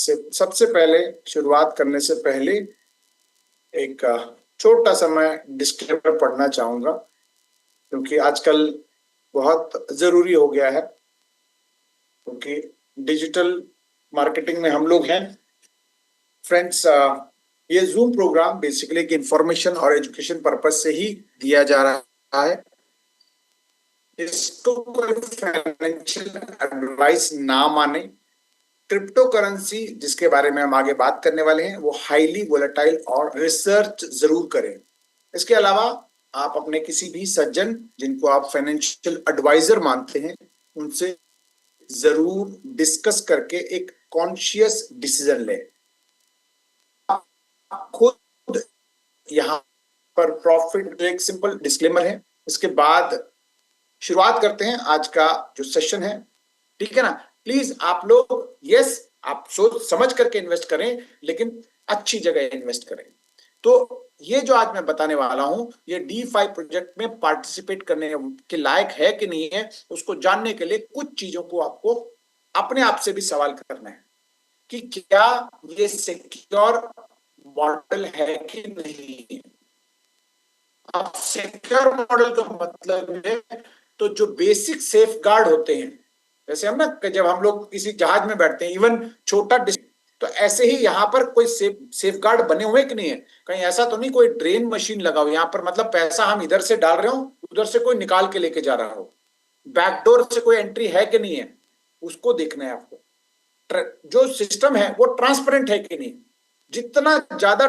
सबसे पहले शुरुआत करने से पहले एक छोटा सा मैं डिस्क्लेमर पढ़ना चाहूंगा, क्योंकि आजकल बहुत जरूरी हो गया है, क्योंकि डिजिटल मार्केटिंग में हम लोग हैं। फ्रेंड्स, ये जूम प्रोग्राम बेसिकली एक इंफॉर्मेशन और एजुकेशन पर्पज से ही दिया जा रहा है। इसको कोई फाइनेंशियल एडवाइस ना माने। क्रिप्टो करेंसी जिसके बारे में हम आगे बात करने वाले हैं वो हाईली वोलेटाइल और रिसर्च जरूर करें। इसके अलावा आप अपने किसी भी सज्जन जिनको आप फाइनेंशियल एडवाइजर मानते हैं उनसे जरूर डिस्कस करके एक कॉन्शियस डिसीजन लें। आप खुद यहाँ पर प्रॉफिट, एक सिंपल डिस्क्लेमर है। इसके बाद शुरुआत करते हैं आज का जो सेशन है, ठीक है ना। प्लीज आप लोग आप सोच समझ करके इन्वेस्ट करें, लेकिन अच्छी जगह इन्वेस्ट करें। तो ये जो आज मैं बताने वाला हूं, ये D5 प्रोजेक्ट में पार्टिसिपेट करने के लायक है कि नहीं है, उसको जानने के लिए कुछ चीजों को आपको अपने आप से भी सवाल करना है कि क्या ये सिक्योर मॉडल है कि नहीं है। अब सिक्योर मॉडल का मतलब है तो जो बेसिक सेफ गार्ड होते हैं, जैसे हम ना जब हम लोग किसी जहाज में बैठते हैं, इवन छोटा, तो ऐसे ही यहाँ पर कोई सेफ गार्ड बने हुए कि नहीं है। कहीं ऐसा तो नहीं कोई ड्रेन मशीन लगा हो यहाँ पर, मतलब पैसा हम इधर से डाल रहे हो, उधर से कोई निकाल के लेके जा रहा हो, बैकडोर से कोई एंट्री है कि नहीं है, उसको देखना है आपको। जो सिस्टम है वो ट्रांसपेरेंट है कि नहीं। जितना ज्यादा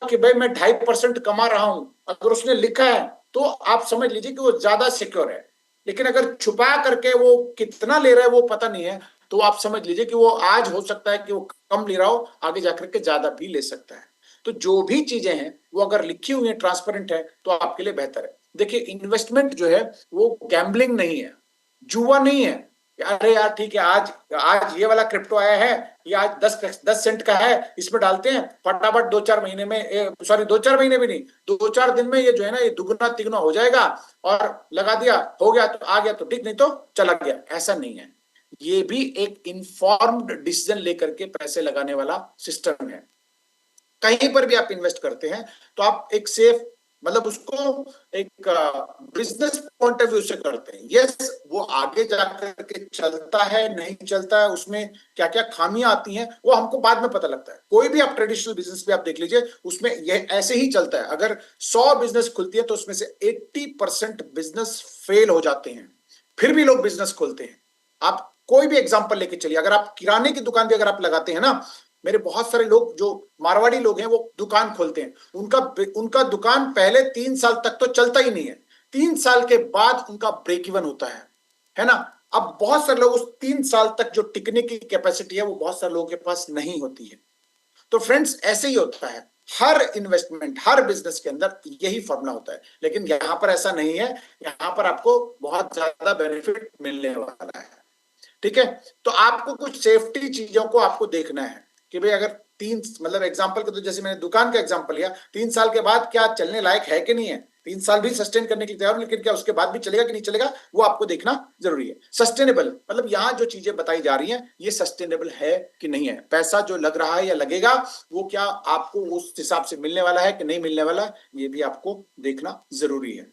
कि भाई मैं 2.5% कमा रहा हूं, अगर उसने लिखा है तो आप समझ लीजिए कि वो ज्यादा सिक्योर है। लेकिन अगर छुपा करके वो कितना ले रहा है वो पता नहीं है, तो आप समझ लीजिए कि वो आज हो सकता है कि वो कम ले रहा हो, आगे जाकर के ज्यादा भी ले सकता है। तो जो भी चीजें हैं वो अगर लिखी हुई है, ट्रांसपेरेंट है, तो आपके लिए बेहतर है। देखिए, इन्वेस्टमेंट जो है वो गैम्बलिंग नहीं है, जुआ नहीं है। अरे यार ठीक है, आज आज ये वाला क्रिप्टो आया है, ये आज 10 सेंट का है, इसमें डालते हैं फटाफट, 2-4 महीने में, सॉरी 2-4 महीने भी नहीं, 2-4 दिन में ये जो है ना, ये दुगना तिगुना हो जाएगा, और लगा दिया, हो गया तो आ गया तो ठीक, नहीं तो चला गया। ऐसा नहीं है। ये भी एक इन्फॉर्म्ड डिसीजन लेकर के पैसे लगाने वाला सिस्टम है। कहीं पर भी आप इन्वेस्ट करते हैं तो आप एक सेफ, मतलब उसको एक बिजनेस पॉइंट ऑफ व्यू से करते हैं। यस, वो आगे जाकर के चलता है नहीं चलता है, उसमें क्या क्या खामियां आती हैं वो हमको बाद में पता लगता है। कोई भी आप ट्रेडिशनल बिजनेस भी आप देख लीजिए, उसमें ये ऐसे ही चलता है। अगर 100 बिजनेस खुलती है तो उसमें से 80% बिजनेस फेल हो जाते हैं, फिर भी लोग बिजनेस खोलते हैं। आप कोई भी एग्जांपल लेके चलिए, अगर आप किराने की दुकान भी अगर आप लगाते हैं ना, मेरे बहुत सारे लोग जो मारवाड़ी लोग हैं वो दुकान खोलते हैं, उनका उनका दुकान पहले 3 साल तक तो चलता ही नहीं है, 3 साल के बाद उनका ब्रेक इवन होता है ना। अब बहुत सारे लोग उस 3 साल तक जो टिकने की कैपेसिटी है वो बहुत सारे लोगों के पास नहीं होती है। तो फ्रेंड्स, ऐसे ही होता है हर इन्वेस्टमेंट, हर बिजनेस के अंदर यही फॉर्मूला होता है। लेकिन यहां पर ऐसा नहीं है, यहां पर आपको बहुत ज्यादा बेनिफिट मिलने वाला है, ठीक है। तो आपको कुछ सेफ्टी चीजों को आपको देखना है कि भाई अगर मतलब एग्जांपल के, तो जैसे मैंने दुकान का एग्जांपल लिया, 3 साल के बाद क्या चलने लायक है कि नहीं है। 3 साल भी सस्टेन करने के लिए तैयार, लेकिन क्या उसके बाद भी चलेगा कि नहीं चलेगा, वो आपको देखना जरूरी है। सस्टेनेबल मतलब यहाँ जो चीजें बताई जा रही हैं ये सस्टेनेबल है कि नहीं है। पैसा जो लग रहा है या लगेगा वो क्या आपको उस हिसाब से मिलने वाला है कि नहीं मिलने वाला, ये भी आपको देखना जरूरी है।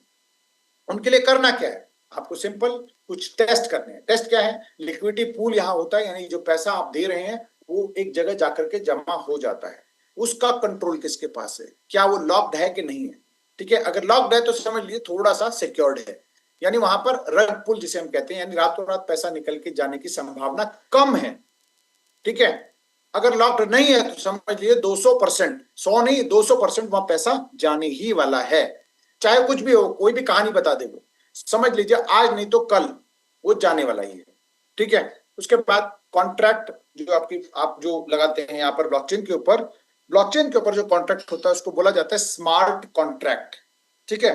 उनके लिए करना क्या है, आपको सिंपल कुछ टेस्ट करने हैं। टेस्ट क्या है, लिक्विडिटी पूल यहाँ होता है, यानी जो पैसा आप दे रहे हैं वो एक जगह जाकर के जमा हो जाता है। उसका कंट्रोल किसके पास है, क्या वो लॉक्ड है कि नहीं है, ठीक है। अगर लॉक्ड है तो समझ लीजिए थोड़ा सा सिक्योर्ड है, यानी वहां पर रग पुल जिसे हम कहते हैं, यानी रातों रात पैसा निकल के जाने की संभावना कम है, ठीक है। अगर लॉक्ड नहीं है तो समझ लीजिए 200%, 100 नहीं 200% वहां पैसा जाने ही वाला है। चाहे कुछ भी हो, कोई भी कहानी बता दे, वो समझ लीजिए आज नहीं तो कल वो जाने वाला ही है, ठीक है। उसके बाद कॉन्ट्रैक्ट जो आप जो लगाते हैं यहाँ पर ब्लॉकचेन के ऊपर जो कॉन्ट्रैक्ट होता है उसको बोला जाता है स्मार्ट कॉन्ट्रैक्ट, ठीक है।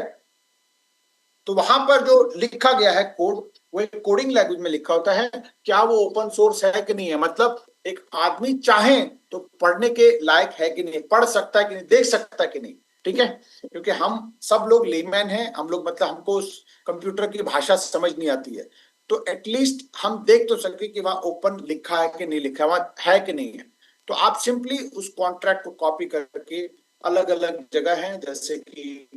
तो वहां पर जो लिखा गया है कोड, वो एक कोडिंग लैंग्वेज में लिखा होता है। क्या वो ओपन सोर्स है कि नहीं है, मतलब एक आदमी चाहे तो पढ़ने के लायक है कि नहीं, पढ़ सकता है कि नहीं, देख सकता है कि नहीं, ठीक है। क्योंकि हम सब लोग लेमैन हैं, हम लोग मतलब हमको उस कंप्यूटर की भाषा समझ नहीं आती है। तो एटलीस्ट हम देख तो सके कि वहां ओपन लिखा है कि नहीं लिखा है, वहां है कि नहीं है। तो आप सिंपली उस कॉन्ट्रैक्ट को कॉपी करके अलग अलग जगह है, जैसे कि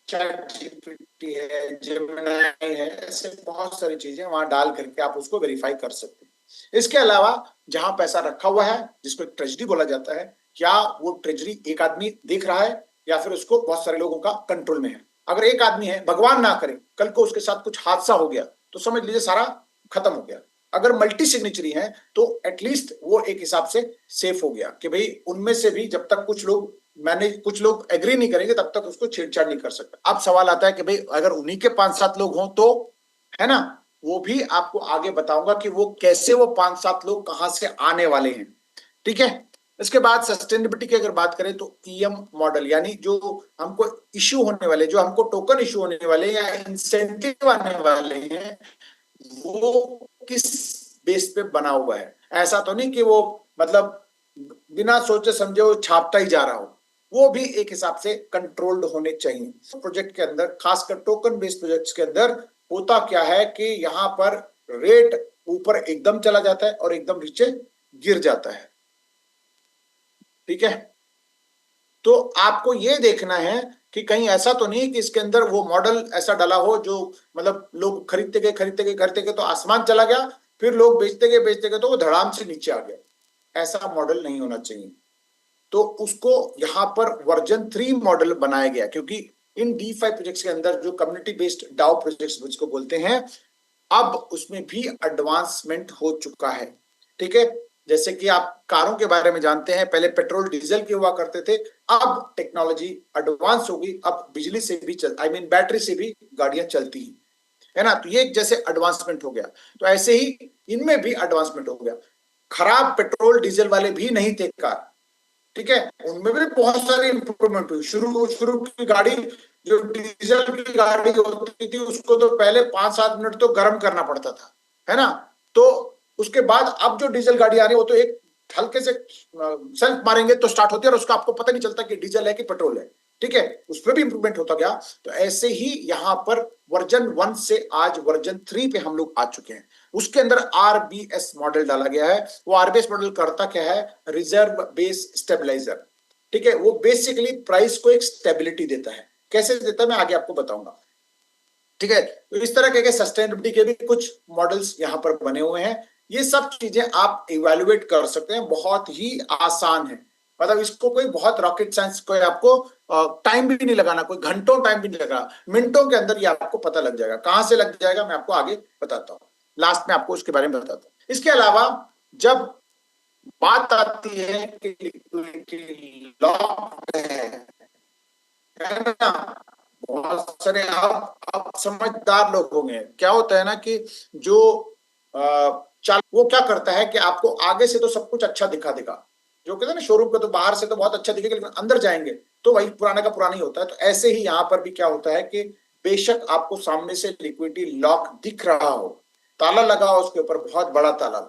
चैट जीपीटी है, जेमिनी है, ऐसे बहुत सारी चीजें वहां डाल करके आप उसको वेरीफाई कर सकते हैं। इसके अलावा जहां पैसा रखा हुआ है, जिसको एक ट्रेजरी बोला जाता है, क्या वो ट्रेजरी एक आदमी देख रहा है या फिर उसको बहुत सारे लोगों का कंट्रोल में है। अगर एक आदमी है, भगवान ना करे कल को उसके साथ कुछ हादसा हो गया, तो समझ लीजिए सारा खत्म हो गया। अगर मल्टी सिग्नेचरी है तो एटलीस्ट वो एक हिसाब से सेफ हो गया कि भाई उनमें से भी जब तक कुछ लोग एग्री नहीं करेंगे तब तक उसको छेड़छाड़ नहीं कर सकता। अब सवाल आता है कि भाई अगर उन्हीं के 5-7 लोग हों तो, है ना, वो भी आपको आगे बताऊंगा कि वो कैसे, वो 5-7 लोग कहां से आने वाले हैं। ठीक है। इसके बाद सस्टेनेबिलिटी की अगर बात करें तो ईएम मॉडल, यानी जो हमको इश्यू होने वाले, जो हमको टोकन इश्यू होने वाले या इंसेंटिव आने वाले हैं, वो किस बेस पे बना हुआ है। ऐसा तो नहीं कि वो मतलब बिना सोचे समझे वो छापता ही जा रहा हो, वो भी एक हिसाब से कंट्रोल्ड होने चाहिए। प्रोजेक्ट के अंदर, खासकर टोकन बेस्ड प्रोजेक्ट्स के अंदर होता क्या है कि यहाँ पर रेट ऊपर एकदम चला जाता है और एकदम नीचे गिर जाता है। ठीक है। तो आपको ये देखना है कि कहीं ऐसा तो नहीं कि इसके अंदर वो मॉडल ऐसा डाला हो जो मतलब लोग खरीदते गए तो आसमान चला गया, फिर लोग बेचते गए तो वो धड़ाम से नीचे आ गया। ऐसा मॉडल नहीं होना चाहिए। तो उसको यहाँ पर वर्जन 3 मॉडल बनाया गया, क्योंकि इन DeFi प्रोजेक्ट्स के अंदर जो कम्युनिटी बेस्ड डाओ प्रोजेक्ट्स जिसको बोलते हैं, अब उसमें भी एडवांसमेंट हो चुका है। ठीक है। जैसे कि आप कारों के बारे में जानते हैं, पहले पेट्रोल डीजल के हुआ करते थे, अब टेक्नोलॉजी एडवांस हो गई, अब बिजली से भी बैटरी से भी गाड़ियां चलती हैं, है ना। तो ये जैसे एडवांसमेंट हो गया, तो ऐसे ही इनमें भी एडवांसमेंट हो गया। खराब पेट्रोल डीजल वाले भी नहीं थे कार, ठीक है, उनमें भी बहुत सारी इंप्रूवमेंट हुई। शुरू शुरू की गाड़ी, जो डीजल की गाड़ी होती थी, उसको तो पहले 5-7 मिनट तो गर्म करना पड़ता था, है ना। तो उसके बाद अब जो डीजल गाड़ी आ रही है, वो तो एक हल्के से सेल्फ मारेंगे तो स्टार्ट होती है और उसका आपको पता नहीं चलता कि डीजल है कि पेट्रोल है। ठीक है, उसमें भी इंप्रूवमेंट होता गया। तो ऐसे ही यहाँ पर वर्जन 1 से आज वर्जन 3 पे हम लोग आ चुके हैं। उसके अंदर आरबीएस मॉडल डाला गया है। वो आरबीएस मॉडल करता क्या है? Reserve base stabiliser. ठीक है, वो बेसिकली प्राइस को एक स्टेबिलिटी देता है। कैसे देता है मैं आगे आपको बताऊंगा। ठीक है, तो इस तरह के सस्टेनेबिलिटी के भी कुछ मॉडल्स यहाँ पर बने हुए हैं। ये सब चीजें आप इवेल्युएट कर सकते हैं, बहुत ही आसान है। मतलब इसको कोई बहुत रॉकेट साइंस, कोई आपको टाइम भी नहीं लगाना, कोई घंटों टाइम भी नहीं लगा, मिनटों के अंदर ये आपको पता लग जाएगा। कहां से लग जाएगा मैं आपको आगे बताता हूँ, लास्ट में आपको उसके बारे में बताता हूँ। इसके अलावा जब बात आती है कि लिक्विडिटी लॉक है ना, बहुत सारे आप समझदार लोग होंगे। क्या होता है ना कि जो चाल वो क्या करता है कि आपको आगे से तो सब कुछ अच्छा दिखा देगा, जो कहते हैं ना शोरूम पे तो बाहर से तो बहुत अच्छा दिखेगा, लेकिन अंदर जाएंगे तो वही पुराने का पुराना ही होता है। तो ऐसे ही यहाँ पर भी क्या होता है कि बेशक आपको सामने से लिक्विडिटी लॉक दिख रहा हो, ताला लगा हो उसके ऊपर, बहुत बड़ा ताला,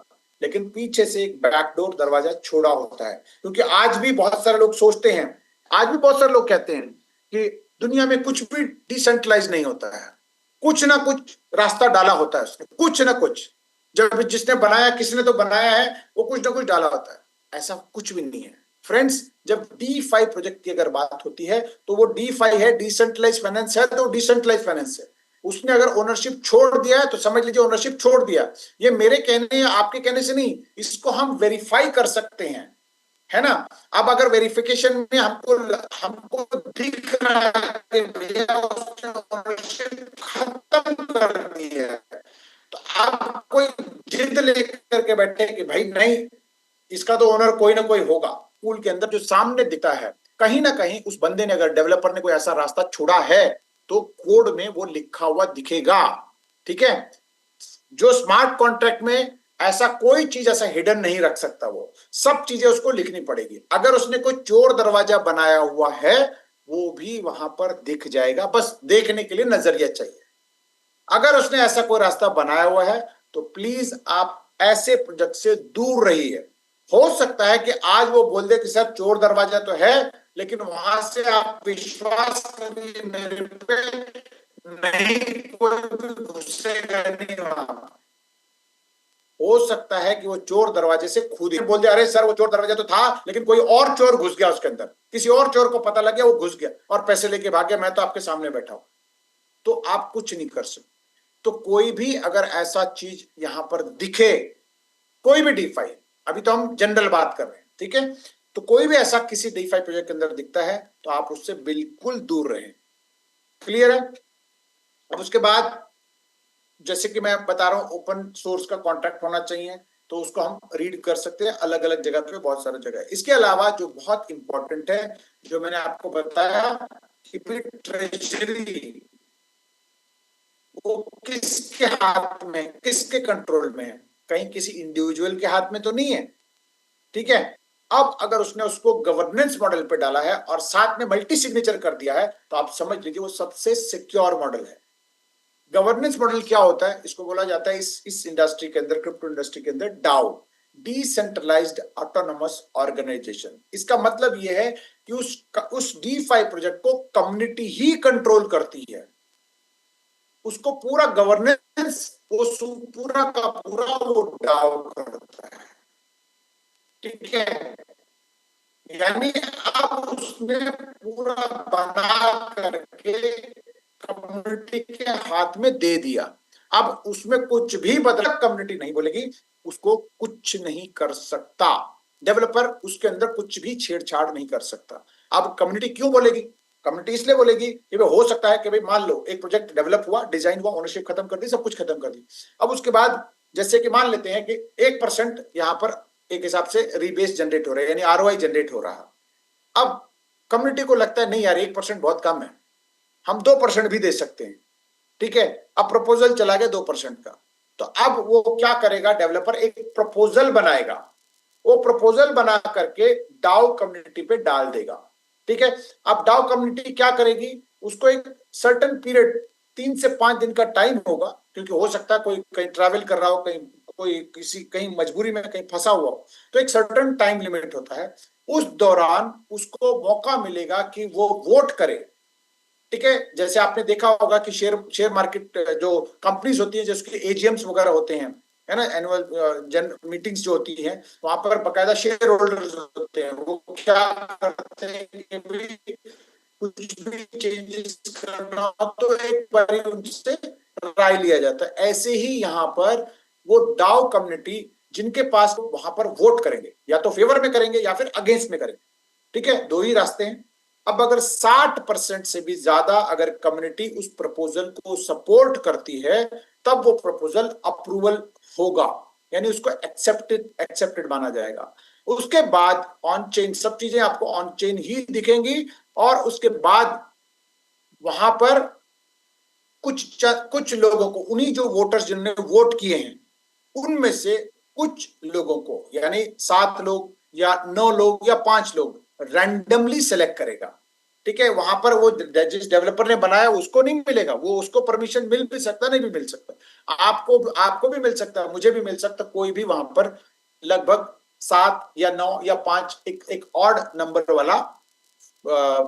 लेकिन पीछे से एक बैकडोर दरवाजा छोड़ा होता है। क्योंकि आज भी बहुत सारे लोग सोचते हैं, आज भी बहुत सारे लोग कहते हैं कि दुनिया में कुछ भी डिसेंट्रलाइज नहीं होता है, कुछ ना कुछ रास्ता डाला होता है उसने, कुछ ना कुछ। जब जिसने बनाया, किसने तो बनाया है, वो कुछ ना कुछ डाला होता है। ऐसा कुछ भी नहीं है फ्रेंड्स। जब DeFi प्रोजेक्ट की अगर बात होती है तो वो DeFi है, डिसेंट्रलाइज फाइनेंस है, तो डिसेंट्रलाइज फाइनेंस है। उसने अगर ओनरशिप छोड़ दिया है तो समझ लीजिए ओनरशिप छोड़ दिया। ये मेरे कहने या आपके कहने से नहीं, इसको हम वेरीफाई कर सकते हैं, है ना। अब अगर वेरिफिकेशन में हमको हमको दिख रहा है कि भैया उसने ओनरशिप खत्म कर दी है, तो आप कोई जिद लेकर के बैठे कि भाई नहीं, इसका तो ओनर कोई ना कोई होगा। पूल के अंदर जो सामने दिखता है, कहीं ना कहीं उस बंदे ने, अगर डेवलपर ने कोई ऐसा रास्ता छोड़ा है तो कोड में वो लिखा हुआ दिखेगा। ठीक है, जो स्मार्ट कॉन्ट्रैक्ट में ऐसा कोई चीज ऐसा हिडन नहीं रख सकता, वो सब चीजें उसको लिखनी पड़ेगी। अगर उसने कोई चोर दरवाजा बनाया हुआ है, वो भी वहां पर दिख जाएगा, बस देखने के लिए नजरिया चाहिए। अगर उसने ऐसा कोई रास्ता बनाया हुआ है तो प्लीज आप ऐसे प्रोजेक्ट से दूर रहिए। हो सकता है कि आज वो बोल दे कि सर चोर दरवाजा तो है, लेकिन वहां से आप विश्वास करिए मेरे पे, नहीं, कोई भी घुसेगा नहीं वहां। हो सकता है कि वो चोर दरवाजे से खुद ही बोल दे, अरे सर वो चोर दरवाजा तो था, लेकिन कोई और चोर घुस गया उसके अंदर, किसी और चोर को पता लग गया, वो घुस गया और पैसे लेके भाग गया, मैं तो आपके सामने बैठा हूं। तो आप कुछ नहीं कर सकते। तो कोई भी अगर ऐसा चीज यहां पर दिखे, कोई भी डीफाई, अभी तो हम जनरल बात कर रहे हैं, ठीक है, तो कोई भी ऐसा किसी डीफाई प्रोजेक्ट के अंदर दिखता है तो आप उससे बिल्कुल दूर रहें। क्लियर है? अब उसके बाद जैसे कि मैं बता रहा हूं, ओपन सोर्स का कॉन्ट्रैक्ट होना चाहिए, तो उसको हम रीड कर सकते हैं अलग अलग जगह पे, बहुत सारी जगह है। इसके अलावा जो बहुत इंपॉर्टेंट है, जो मैंने आपको बताया कि ट्रेजरी वो किसके हाथ में, किसके कंट्रोल में है, कहीं किसी इंडिविजुअल के हाथ में तो नहीं है, ठीक है। अब अगर उसने उसको गवर्नेंस मॉडल पे डाला है और साथ में मल्टी सिग्नेचर कर दिया है, तो आप समझ लीजिए वो सबसे सिक्योर मॉडल है। गवर्नेंस मॉडल क्या होता है, इसको बोला जाता है इस इंडस्ट्री के अंदर, क्रिप्टो इंडस्ट्री के अंदर, डाओ, डिसेंट्रलाइज्ड ऑटोनोमस ऑर्गेनाइजेशन। इसका मतलब यह है कि उस डीफाई प्रोजेक्ट को कम्युनिटी ही कंट्रोल करती है, उसको पूरा गवर्नेंस, वो पूरा का पूरा वो डाओ करता है, ठीक है। यानी आप उसमें पूरा बना करके कम्युनिटी के हाथ में दे दिया। अब उसमें कुछ भी बदला कम्युनिटी नहीं बोलेगी, उसको कुछ नहीं कर सकता, डेवलपर उसके अंदर कुछ भी छेड़छाड़ नहीं कर सकता। अब कम्युनिटी क्यों बोलेगी? कम्युनिटी इसलिए बोलेगी कि भाई हो सकता है कि भाई मान लो एक प्रोजेक्ट डेवलप हुआ, डिजाइन हुआ, ओनरशिप खत्म कर दी, सब कुछ खत्म कर दी। अब उसके बाद जैसे कि मान लेते हैं कि 1% यहां पर एक हिसाब से रीबेस जनरेट हो रहा है, यानी आरओआई जनरेट हो रहा है। अब कम्युनिटी को लगता है नहीं यार 1% बहुत कम है, हम 2% भी दे सकते हैं, ठीक है। अब प्रपोजल चला गया 2% का, तो अब वो क्या करेगा, डेवलपर एक प्रपोजल बनाएगा, वो प्रपोजल बना करके डाउ कम्युनिटी पे डाल देगा, ठीक है। अब डाउ कम्युनिटी क्या करेगी, उसको एक सर्टेन पीरियड, 3 से 5 दिन का टाइम होगा, क्योंकि हो सकता है कोई कहीं ट्रैवल कर रहा हो, कहीं कोई किसी कहीं मजबूरी में कहीं फंसा हुआ हो, तो एक सर्टेन टाइम लिमिट होता है। उस दौरान उसको मौका मिलेगा कि वो वोट करे, ठीक है। जैसे आपने देखा होगा कि शेयर शेयर मार्केट जो कंपनीज होती है, जिसके एजीएम्स वगैरह होते हैं, है ना, एनुअल जन मीटिंग्स जो होती हैं, वहां पर बकायदा शेयर होल्डर्स होते हैं, वो क्या करते हैं कि भी कुछ भी चेंजेस करना हो तो एक बार उनसे राय लिया जाता है। ऐसे ही यहाँ पर वो डाउ कम्युनिटी, जिनके पास वहां पर वोट करेंगे, या तो फेवर में करेंगे या फिर अगेंस्ट में करेंगे, ठीक है, दो ही रास्ते हैं। अब अगर 60% से भी ज्यादा अगर कम्युनिटी उस प्रपोजल को सपोर्ट करती है, तब वो प्रपोजल अप्रूवल होगा, यानी उसको एक्सेप्टेड एक्सेप्टेड माना जाएगा। उसके बाद ऑन चेन सब चीजें आपको ऑन चेन ही दिखेंगी, और उसके बाद वहां पर कुछ लोगों को, उन्हीं जो वोटर्स जिन्होंने वोट किए हैं, उनमें से कुछ लोगों को, यानी 7 लोग या 9 लोग या 5 लोग रैंडमली सेलेक्ट करेगा, ठीक है। वहां पर वो जिस डेवलपर ने बनाया उसको नहीं मिलेगा, वो उसको परमिशन मिल भी सकता, नहीं भी मिल सकता, आपको आपको भी मिल सकता, मुझे भी मिल सकता, कोई भी वहां पर लगभग 7 या 9 या 5 एक एक ऑड नंबर वाला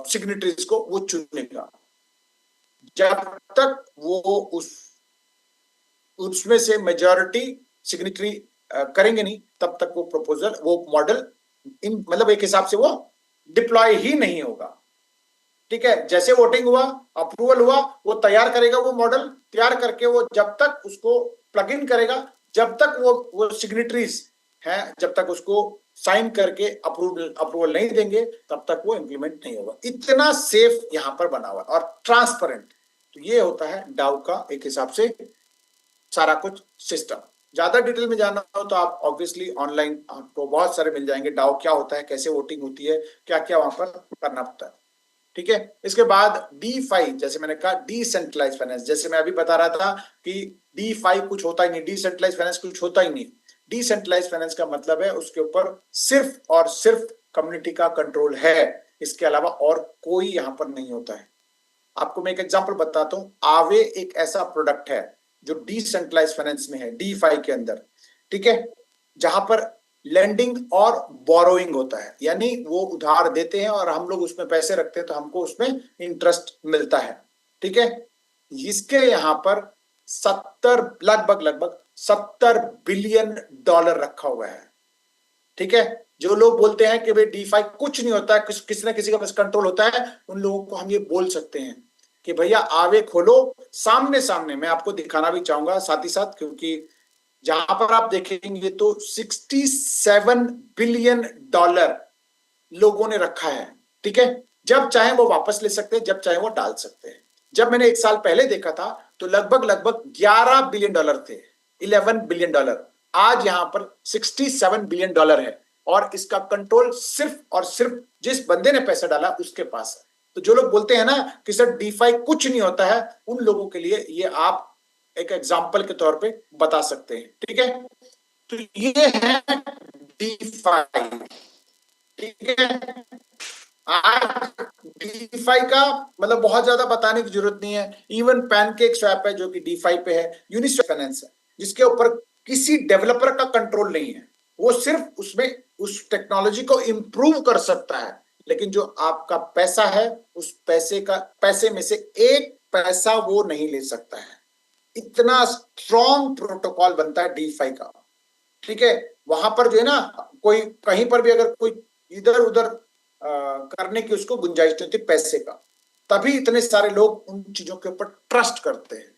सिग्नेटरीज को वो चुनेगा। जब तक वो उस उसमें से मेजॉरिटी सिग्नेटरी करेंगे नहीं, तब तक वो प्रपोजल, वो मॉडल इन मतलब एक हिसाब से वो डिप्लॉय ही नहीं होगा, ठीक है। जैसे वोटिंग हुआ, अप्रूवल हुआ, वो तैयार करेगा, वो मॉडल तैयार करके वो जब तक उसको प्लग इन करेगा, जब तक वो सिग्नेटरीज हैं, जब तक उसको साइन करके अप्रूवल नहीं देंगे, तब तक वो इंप्लीमेंट नहीं होगा। इतना सेफ यहां पर बना हुआ और ट्रांसपेरेंट। तो ये होता है डाउ का एक हिसाब से सारा कुछ सिस्टम। ज्यादा डिटेल में जानना हो तो आप ऑब्वियसली ऑनलाइन आपको बहुत सारे मिल जाएंगे, डाउ क्या होता है, कैसे वोटिंग होती है, क्या क्या वहां पर करना पड़ता है, ठीक है। इसके बाद डी5, जैसे मैंने कहा डिसेंट्रलाइज फाइनेंस, जैसे मैं अभी बता रहा था कि डी5 कुछ होता ही नहीं, डिसेंट्रलाइज फाइनेंस कुछ होता ही नहीं। डिसेंट्रलाइज फाइनेंस का मतलब है उसके ऊपर सिर्फ और सिर्फ कम्युनिटी का कंट्रोल है, इसके अलावा और कोई यहां पर नहीं होता है। आपको मैं एक एग्जांपल बताता हूं, आवे एक ऐसा प्रोडक्ट है जो डिसेंट्रलाइज फाइनेंस में है, डी5 के अंदर, ठीक है, जहां पर लेंडिंग और बोरोइंग होता है, यानी वो उधार देते हैं और हम लोग उसमें पैसे रखते हैं, तो हमको उसमें इंटरेस्ट मिलता है, ठीक है। इसके यहाँ पर 70 लगभग 70 बिलियन डॉलर रखा हुआ है। ठीक है, जो लोग बोलते हैं कि भाई डीफाई कुछ नहीं होता है, किसी ना किसी का बस कंट्रोल होता है, उन लोगों को हम ये बोल सकते हैं कि भैया आवे खोलो, सामने सामने मैं आपको दिखाना भी चाहूंगा साथ ही साथ, क्योंकि जहां पर आप देखेंगे तो 67 बिलियन डॉलर लोगों ने रखा है। ठीक है, जब चाहे वो वापस ले सकते हैं, जब चाहे वो डाल सकते हैं। जब मैंने एक साल पहले देखा था तो लगभग 11 बिलियन डॉलर थे, 11 बिलियन डॉलर। आज यहां पर 67 बिलियन डॉलर है, और इसका कंट्रोल सिर्फ और सिर्फ जिस बंदे ने पैसा डाला उसके पास है। तो जो लोग बोलते हैं ना कि सर डीफाई कुछ नहीं होता है, उन लोगों के लिए ये आप एक एग्जाम्पल के तौर पे बता सकते हैं। ठीक है, तो ये है डीफाई। ठीक है, आज डीफाई का मतलब बहुत ज्यादा बताने की जरूरत नहीं है। इवन पैनकेक स्वैप है जो कि डीफाई पे है, यूनिस्वैप फाइनेंस है जिसके ऊपर किसी डेवलपर का कंट्रोल नहीं है, वो सिर्फ उसमें उस टेक्नोलॉजी को इंप्रूव कर सकता है, लेकिन जो आपका पैसा है उस पैसे में से एक पैसा वो नहीं ले सकता है। इतना स्ट्रॉन्ग प्रोटोकॉल बनता है डीफाई का। ठीक है, वहां पर जो है ना, कोई कहीं पर भी अगर कोई इधर उधर करने की उसको गुंजाइश नहीं होती पैसे का, तभी इतने सारे लोग उन चीजों के ऊपर ट्रस्ट करते हैं।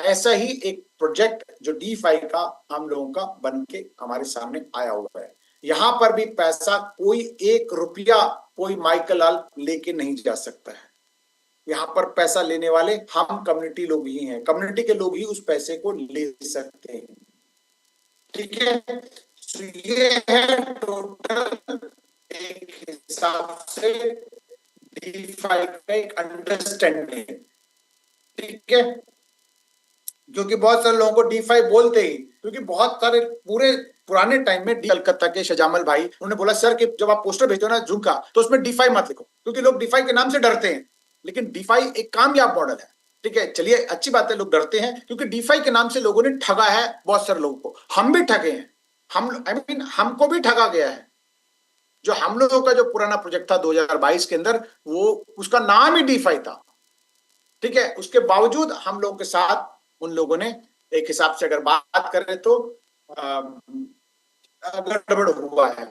ऐसा ही एक प्रोजेक्ट जो डीफाई का हम लोगों का बन के हमारे सामने आया हुआ है। यहां पर भी पैसा कोई 1 रुपया कोई माइकल लाल लेके नहीं जा सकता है। यहाँ पर पैसा लेने वाले हम कम्युनिटी लोग ही हैं, कम्युनिटी के लोग ही उस पैसे को ले सकते हैं। ठीक है, तो ये है टोटल एक हिसाब से डीफाई का एक अंडरस्टैंडिंग। ठीक है, क्योंकि बहुत सारे लोगों को डीफाई बोलते ही, क्योंकि बहुत सारे पूरे पुराने टाइम में कलकत्ता के शजामल भाई उन्होंने बोला सर कि जब आप पोस्टर भेजते हो ना जूम का, तो उसमें डीफाई मत लिखो, क्योंकि लोग डीफाई के नाम से डरते हैं। लेकिन डीफाई एक कामयाब मॉडल है। ठीक है, चलिए अच्छी बात है, लोग डरते हैं क्योंकि डीफाई के नाम से लोगों ने ठगा है बहुत सारे लोगों को। हम भी ठगे हैं, हम आई मीन हमको भी ठगा गया है। जो हम लोगों का जो पुराना प्रोजेक्ट था 2022 के अंदर, वो उसका नाम ही डीफाई था। ठीक है, उसके बावजूद हम लोगों के साथ उन लोगों ने एक हिसाब से अगर बात करें तो गड़बड़ हुआ है।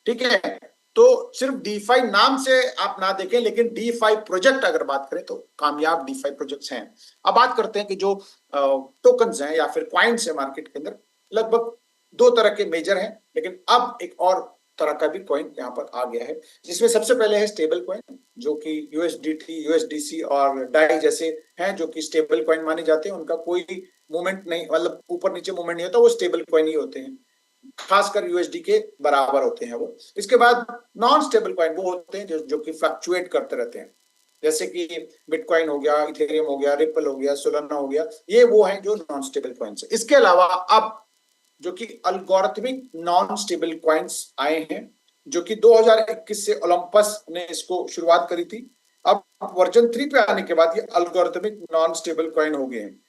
ठीक है, तो सिर्फ डीफाई नाम से आप ना देखें, लेकिन डीफाई प्रोजेक्ट अगर बात करें तो कामयाब डीफाई प्रोजेक्ट्स हैं। अब बात करते हैं कि जो टोकन्स हैं या फिर क्वाइंस है मार्केट के अंदर, लगभग 2 तरह के मेजर हैं, लेकिन अब एक और तरह का भी कॉइन यहाँ पर आ गया है, जिसमें सबसे पहले है स्टेबल कॉइन, जो कि यूएसडीटी, यूएसडीसी और डाई जैसे हैं, जो कि स्टेबल कॉइन माने जाते हैं। उनका कोई मूवमेंट नहीं, मतलब ऊपर नीचे मूवमेंट नहीं होता, वो स्टेबल कॉइन ही होते हैं, खासकर यूएसडी के बराबर होते हैं वो। इसके बाद नॉन स्टेबल कॉइन वो होते हैं जो कि फ्लक्चुएट करते रहते हैं, जैसे कि बिटकॉइन हो गया, इथेरियम हो गया, रिपल हो गया, सोलाना हो गया, ये वो हैं जो नॉन स्टेबल कॉइन्स है। इसके अलावा अब जो कि अल्गोरिथमिक नॉन स्टेबल कॉइन्स आए हैं, जो कि 2021 से ओलंपस ने इसको शुरुआत करी थी। अब वर्जन 3 पे आने के बाद ये अल्गोरिथमिक नॉन स्टेबल कॉइन हो गए हैं।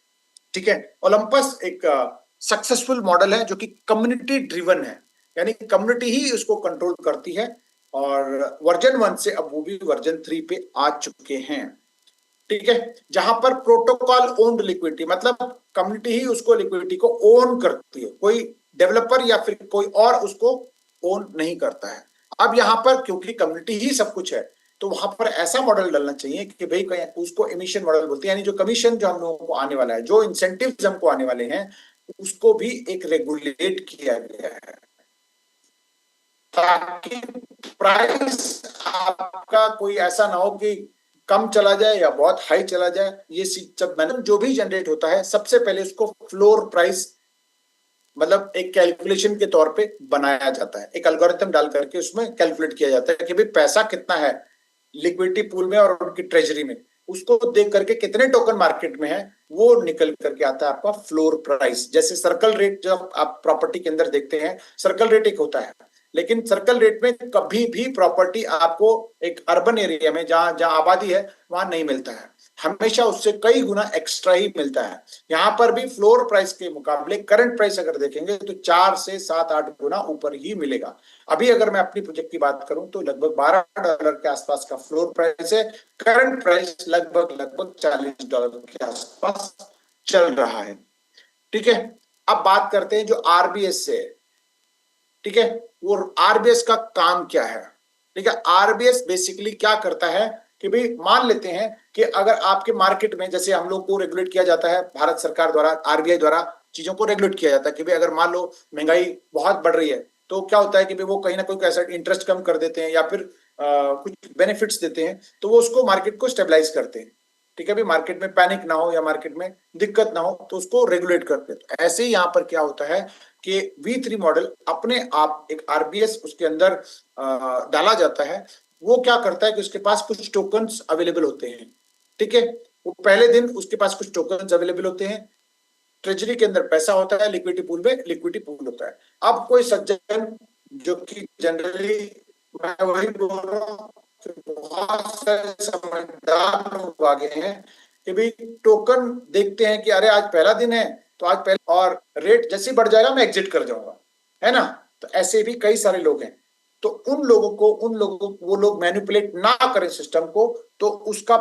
ठीक है, ओलंपस एक सक्सेसफुल मॉडल है जो कि कम्युनिटी ड्रिवन है, यानी कम्युनिटी ही उसको कंट्रोल करती है, और वर्जन 1 से अब वो भी वर्जन 3 पे आ चुके हैं। ठीक है, जहां पर प्रोटोकॉल ओन्ड लिक्विडिटी, मतलब कम्युनिटी ही उसको लिक्विडिटी को ओन करती है, कोई डेवलपर या फिर कोई और उसको ओन नहीं करता है। अब यहां पर क्योंकि कम्युनिटी ही सब कुछ है, तो वहां पर ऐसा मॉडल डालना चाहिए कि भाई उसको एमिशन मॉडल बोलते हैं, यानी जो कमीशन जो हम लोगों को आने वाला है, जो इंसेंटिव्स हमको आने वाले हैं, उसको भी एक रेगुलेट किया गया है, ताकि प्राइस आपका कोई ऐसा ना हो कि कम चला जाए या बहुत हाई चला जाए। ये जब मैंने जो भी जनरेट होता है, सबसे पहले उसको फ्लोर प्राइस, मतलब एक कैलकुलेशन के तौर पे बनाया जाता है, एक एल्गोरिथम डाल करके उसमें कैलकुलेट किया जाता है कि भाई पैसा कितना है लिक्विडिटी पूल में और उनकी ट्रेजरी में, उसको देख करके कितने टोकन मार्केट में है, वो निकल करके आता है आपका फ्लोर प्राइस। जैसे सर्कल रेट जब आप प्रॉपर्टी के अंदर देखते हैं, सर्कल रेट एक होता है, लेकिन सर्कल रेट में कभी भी प्रॉपर्टी आपको एक अर्बन एरिया में जहां जहां आबादी है वहां नहीं मिलता है। हमेशा उससे कई गुना एक्स्ट्रा ही मिलता है। यहाँ पर भी फ्लोर प्राइस के मुकाबले करंट प्राइस अगर देखेंगे तो 4 से 7-8 गुना ऊपर ही मिलेगा। अभी अगर मैं अपनी प्रोजेक्ट की बात करूं तो लगभग $12 के आसपास का फ्लोर प्राइस है, करंट प्राइस लगभग $40 के आसपास चल रहा है। ठीक है, अब बात करते हैं जो आरबीएस से। ठीक है, वो आरबीएस का काम क्या है? ठीक है, आरबीएस बेसिकली क्या करता है कि भाई मान लेते हैं कि अगर आपके मार्केट में, जैसे हम लोग को रेगुलेट किया जाता है भारत सरकार द्वारा, आरबीआई द्वारा चीजों को रेगुलेट किया जाता है कि भाई अगर मान लो महंगाई बहुत बढ़ रही है तो क्या होता है कि भाई वो कहीं ना कोई ऐसा इंटरेस्ट कम कर देते हैं या फिर कुछ बेनिफिट्स देते हैं, तो वो उसको मार्केट को स्टेबलाइज करते हैं। ठीक है, भाई मार्केट में पैनिक ना हो या मार्केट में दिक्कत ना हो तो उसको रेगुलेट करते हैं। तो ऐसे ही यहाँ पर क्या होता है कि V3 मॉडल अपने आप एक आरबीएस उसके अंदर डाला जाता है। वो क्या करता है कि उसके पास कुछ टोकन्स अवेलेबल होते हैं। ठीक है, वो पहले दिन उसके पास कुछ टोकन्स अवेलेबल होते हैं, ट्रेजरी के अंदर पैसा होता है, लिक्विडिटी पूल में लिक्विडिटी पूल होता है। अब कोई सज्जन जो कि जनरली, मैं वही बोल रहा हूँ, बहुत सारे समझदार लोग आगे हैं कि भाई टोकन देखते हैं कि अरे आज पहला दिन है तो आज पहले, और रेट जैसे बढ़ जाएगा मैं एग्जिट कर जाऊंगा, है ना। तो ऐसे भी कई सारे लोग हैं। तो उन लोगों को वो लोग मैनिपुलेट ना करें सिस्टम को, तो उसका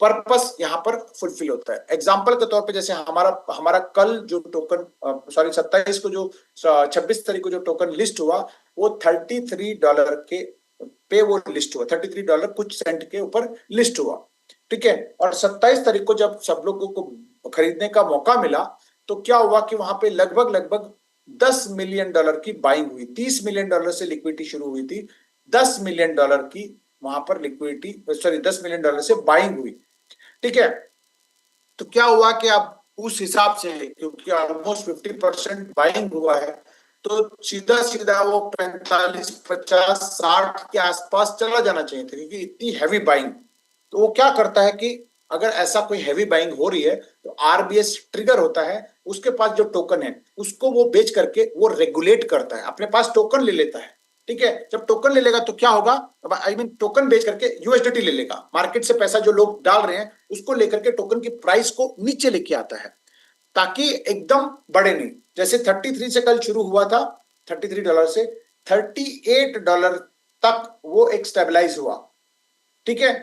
पर्पस यहाँ पर फुलफिल होता है। एग्जाम्पल के तौर पे जैसे हमारा हमारा कल जो टोकन, सॉरी 27 को जो 26 तारीख को जो टोकन लिस्ट हुआ वो $33 के पे वो लिस्ट हुआ, $33 कुछ सेंट के ऊपर लिस्ट हुआ। ठीक है, और 27 तारीख को जब सब लोगों को खरीदने का मौका मिला तो क्या हुआ कि वहां पे लगभग लगभग $10 मिलियन की बाइंग हुई। $30 मिलियन से लिक्विडिटी शुरू हुई थी, $10 मिलियन की वहां पर लिक्विडिटी, सॉरी $10 मिलियन से बाइंग हुई। ठीक है, तो क्या हुआ कि अब उस हिसाब से क्योंकि ऑलमोस्ट 50% बाइंग हुआ है तो सीधा सीधा वो 45, 50, 60 के आसपास चला जाना चाहिए था, क्योंकि इतनी हैवी बाइंग। तो वो क्या करता है कि अगर ऐसा कोई हैवी बाइंग हो रही है तो आरबीएस ट्रिगर होता है, उसके पास जो टोकन है उसको वो बेच करके वो रेगुलेट करता है, अपने पास टोकन ले लेता है। ठीक है, जब टोकन ले लेगा तो क्या होगा, आई मीन टोकन बेच करके यूएसडीटी ले लेगा, मार्केट से पैसा जो लोग डाल रहे हैं उसको लेकर के टोकन की प्राइस को नीचे लेके आता है ताकि एकदम बढ़े नहीं। जैसे 33 से कल शुरू हुआ था, $33 से $38 तक वो एक स्टेबलाइज हुआ। ठीक है,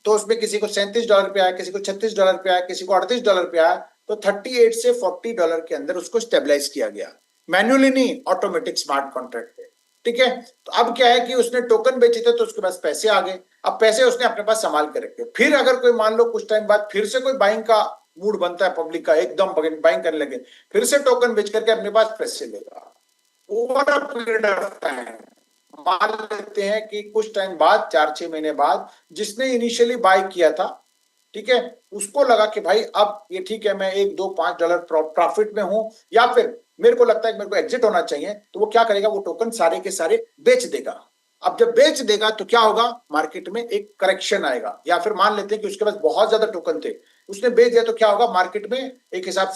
तो उसमें किसी को $37 पे आया, किसी को $36 पे आया, किसी को $38 पे आया, तो 38 से $40 के अंदर उसको स्टेबलाइज किया गया, मैन्युअली नहीं, ऑटोमेटिक स्मार्ट कॉन्ट्रैक्ट पे। ठीक है, तो अब क्या है कि उसने टोकन बेचे थे तो उसके पास पैसे आ गए, अब पैसे उसने अपने पास संभाल के रखे। फिर अगर कोई मान लो कुछ टाइम बाद फिर से कोई बाइंग का मूड बनता है पब्लिक का, एकदम बाइंग करने लगे, फिर से टोकन बेच करके अपने पास पैसे लेगा over a period of time. मान लेते हैं कि कुछ टाइम बाद, 4-6 महीने बाद, जिसने इनिशियली बाय किया था, ठीक है, उसको लगा कि भाई अब ये ठीक है, मैं $1, $2, $5 प्रॉफिट में हूं, या फिर मेरे को लगता है कि मेरे को एग्जिट होना चाहिए, तो वो क्या करेगा, वो टोकन सारे के सारे बेच देगा। अब जब बेच देगा तो क्या होगा, मार्केट में एक करेक्शन आएगा। या फिर मान लेते हैं कि उसके पास बहुत ज्यादा टोकन थे, उसने बेच दिया, तो क्या होगा, मार्केट में एक हिसाब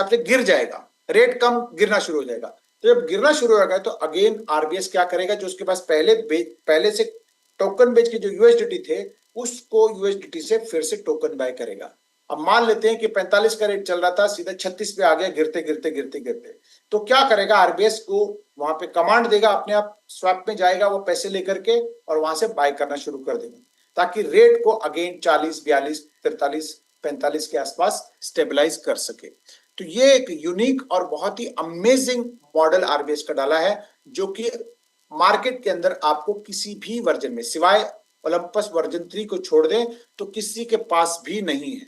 से गिर जाएगा, रेट कम गिरना शुरू हो जाएगा। तो जब गिरना शुरू हो जाएगा तो अगेन आरबीएस क्या करेगा, जो उसके पास पहले से टोकन बेच के जो यूएसडीटी थे उसको यूएसडीटी से फिर से टोकन बाय करेगा। अब मान लेते हैं कि 45 का रेट चल रहा था, सीधा 36 पे आ गया, गिरते गिरते गिरते गिरते, तो क्या करेगा, आरबीएस को वहां पे कमांड देगा, अपने आप स्वैप में जाएगा वो पैसे लेकर के और वहां से बाय करना शुरू कर देगा, ताकि रेट को अगेन 40, 42, 43, 45 के आसपास स्टेबलाइज कर सके। तो ये एक यूनिक और बहुत ही अमेजिंग मॉडल आरबीएस का डाला है, जो कि मार्केट के अंदर आपको किसी भी वर्जन में, सिवाय ओलंपस वर्जन 3 को छोड़ दें, तो किसी के पास भी नहीं है।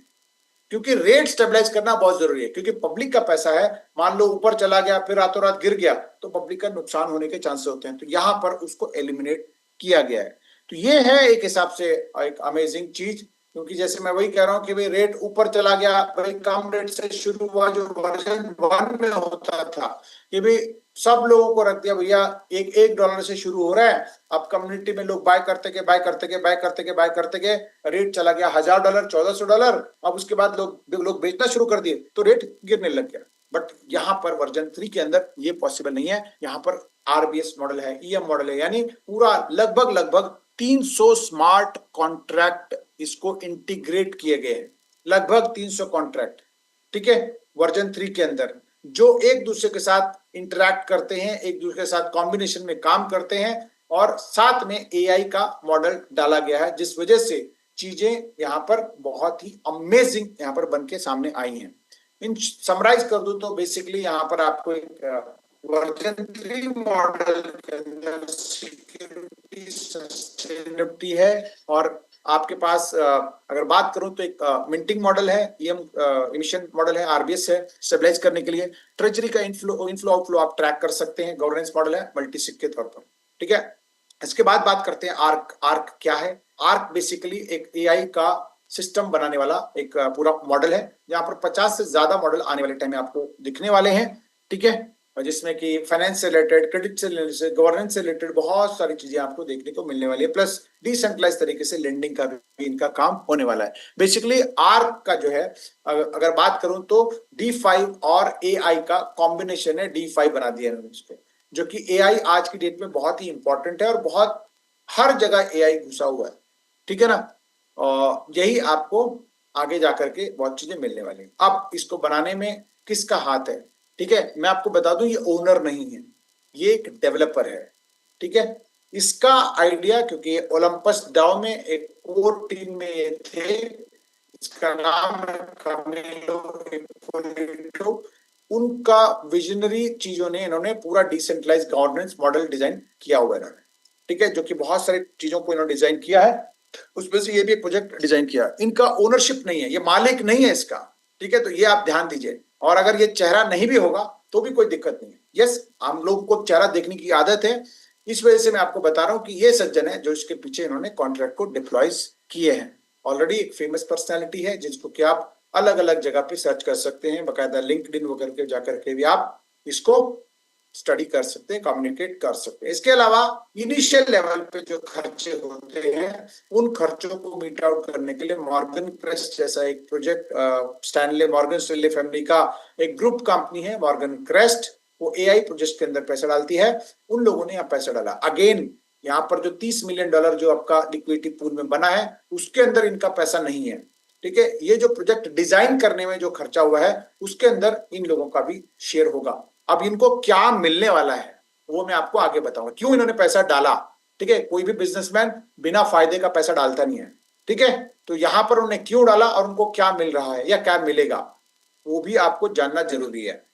क्योंकि रेट स्टेबलाइज करना बहुत जरूरी है, क्योंकि पब्लिक का पैसा है, मान लो ऊपर चला गया फिर रातों रात गिर गया तो पब्लिक का नुकसान होने के चांसेस होते हैं। तो यहां पर उसको एलिमिनेट किया गया है। तो ये है एक हिसाब से एक अमेजिंग चीज, क्योंकि जैसे मैं वही कह रहा हूं कि भाई रेट ऊपर चला गया, भाई कम रेट से शुरू हुआ, जो वर्जन 1 में होता था कि भाई सब लोगों को रख दिया भैया, एक $1 से शुरू हो रहा है, अब कम्युनिटी में लोग बाय करते गए, रेट चला गया $1000, $1400, अब उसके बाद लोग बेचना शुरू कर दिए तो रेट गिरने लग गया। बट यहाँ पर वर्जन 3 के अंदर ये पॉसिबल नहीं है। यहाँ पर आरबीएस मॉडल है, ईएम मॉडल है, यानी पूरा लगभग लगभग 300 स्मार्ट कॉन्ट्रैक्ट इसको इंटीग्रेट किए गए हैं, लगभग 300 कॉन्ट्रैक्ट, ठीक है, वर्जन 3 के अंदर, जो एक दूसरे के साथ इंटरैक्ट करते हैं, एक दूसरे के साथ कॉम्बिनेशन में काम करते हैं, और साथ में एआई का मॉडल डाला गया है, जिस वजह से चीजें यहाँ पर बहुत ही अमेजिंग यहाँ पर बन के सामने आई हैं। इन समराइज कर दूं तो बेसिकली यहाँ पर आपको एक वर्जन 3 मॉडल के अंदर सिक्योरिटी, सस्टेनेबिलिटी है, और आपके पास अगर बात करूं तो एक मिंटिंग मॉडल है, इमिशन मॉडल है, आरबीएस है स्टेबलाइज करने के लिए, ट्रेजरी का इनफ्लो आउटफ्लो आप ट्रैक कर सकते हैं, गवर्नेंस मॉडल है मल्टी सिक के तौर पर, ठीक है। इसके बाद बात करते हैं आर्क। आर्क क्या है? आर्क बेसिकली एक एआई का सिस्टम बनाने वाला एक पूरा मॉडल है, जहां पर 50 से ज्यादा मॉडल आने वाले टाइम में आपको दिखने वाले हैं, ठीक है, और जिसमें कि फाइनेंस से रिलेटेड, क्रेडिट से रिलेटेड, गवर्नेंस से रिलेटेड बहुत सारी चीजें आपको देखने को मिलने वाली है, प्लस डिसेंट्रलाइज तरीके से लेंडिंग का भी इनका काम होने वाला है। बेसिकली आर्क का जो है, अगर बात करूं तो D5 और एआई का कॉम्बिनेशन है, D5 बना दिया है उसको, जो कि एआई आज की डेट में बहुत ही इंपॉर्टेंट है और बहुत हर जगह एआई घुसा हुआ है, ठीक है ना, और यही आपको आगे जाकर के बहुत चीजें मिलने वाली है। अब इसको बनाने में किसका हाथ है? ठीक है, मैं आपको बता दूं, ये ओनर नहीं है, ये एक डेवलपर है, ठीक है। इसका आइडिया, क्योंकि ओलंपस डाओ में एक कोर टीम में ये थे, इसका नाम है कामिलो हिप्पोलिटो, उनका विजनरी चीजों ने, इन्होंने पूरा डिसेंट्रलाइज गवर्नेंस मॉडल डिजाइन किया हुआ है, ठीक है, जो कि बहुत सारी चीजों को इन्होंने डिजाइन किया है, उसमें से ये भी एक प्रोजेक्ट डिजाइन किया। इनका ओनरशिप नहीं है, ये मालिक नहीं है इसका, ठीक है, तो ये आप ध्यान दीजिए। और अगर ये चेहरा नहीं भी होगा तो भी कोई दिक्कत नहीं है। यस, हम लोगों को चेहरा देखने की आदत है, इस वजह से मैं आपको बता रहा हूं कि ये सज्जन है जो इसके पीछे इन्होंने कॉन्ट्रैक्ट को डिप्लॉयज किए हैं। ऑलरेडी एक फेमस पर्सनैलिटी है, जिसको कि आप अलग अलग जगह पे सर्च कर सकते हैं, बाकायदा लिंक्डइन वगैरह के जाकर के भी आप इसको स्टडी कर सकते हैं, कम्युनिकेट कर सकते हैं। इसके अलावा इनिशियल लेवल पे जो खर्चे होते हैं, उन खर्चों को मीट आउट करने के लिए मॉर्गन क्रेस्ट जैसा एक project, Stanley Morgan Stanley family का एक ग्रुप कंपनी है मॉर्गन क्रेस्ट, वो एआई प्रोजेक्ट के अंदर पैसा डालती है। उन लोगों ने यहाँ पैसा डाला। अगेन यहाँ पर जो $30 मिलियन जो आपका लिक्विडिटी पूल में बना है, उसके अंदर इनका पैसा नहीं है, ठीक है। ये जो प्रोजेक्ट डिजाइन करने में जो खर्चा हुआ है, उसके अंदर इन लोगों का भी शेयर होगा। अब इनको क्या मिलने वाला है वो मैं आपको आगे बताऊंगा, क्यों इन्होंने पैसा डाला, ठीक है। कोई भी बिजनेसमैन बिना फायदे का पैसा डालता नहीं है, ठीक है। तो यहां पर उन्होंने क्यों डाला और उनको क्या मिल रहा है या क्या मिलेगा, वो भी आपको जानना जरूरी है,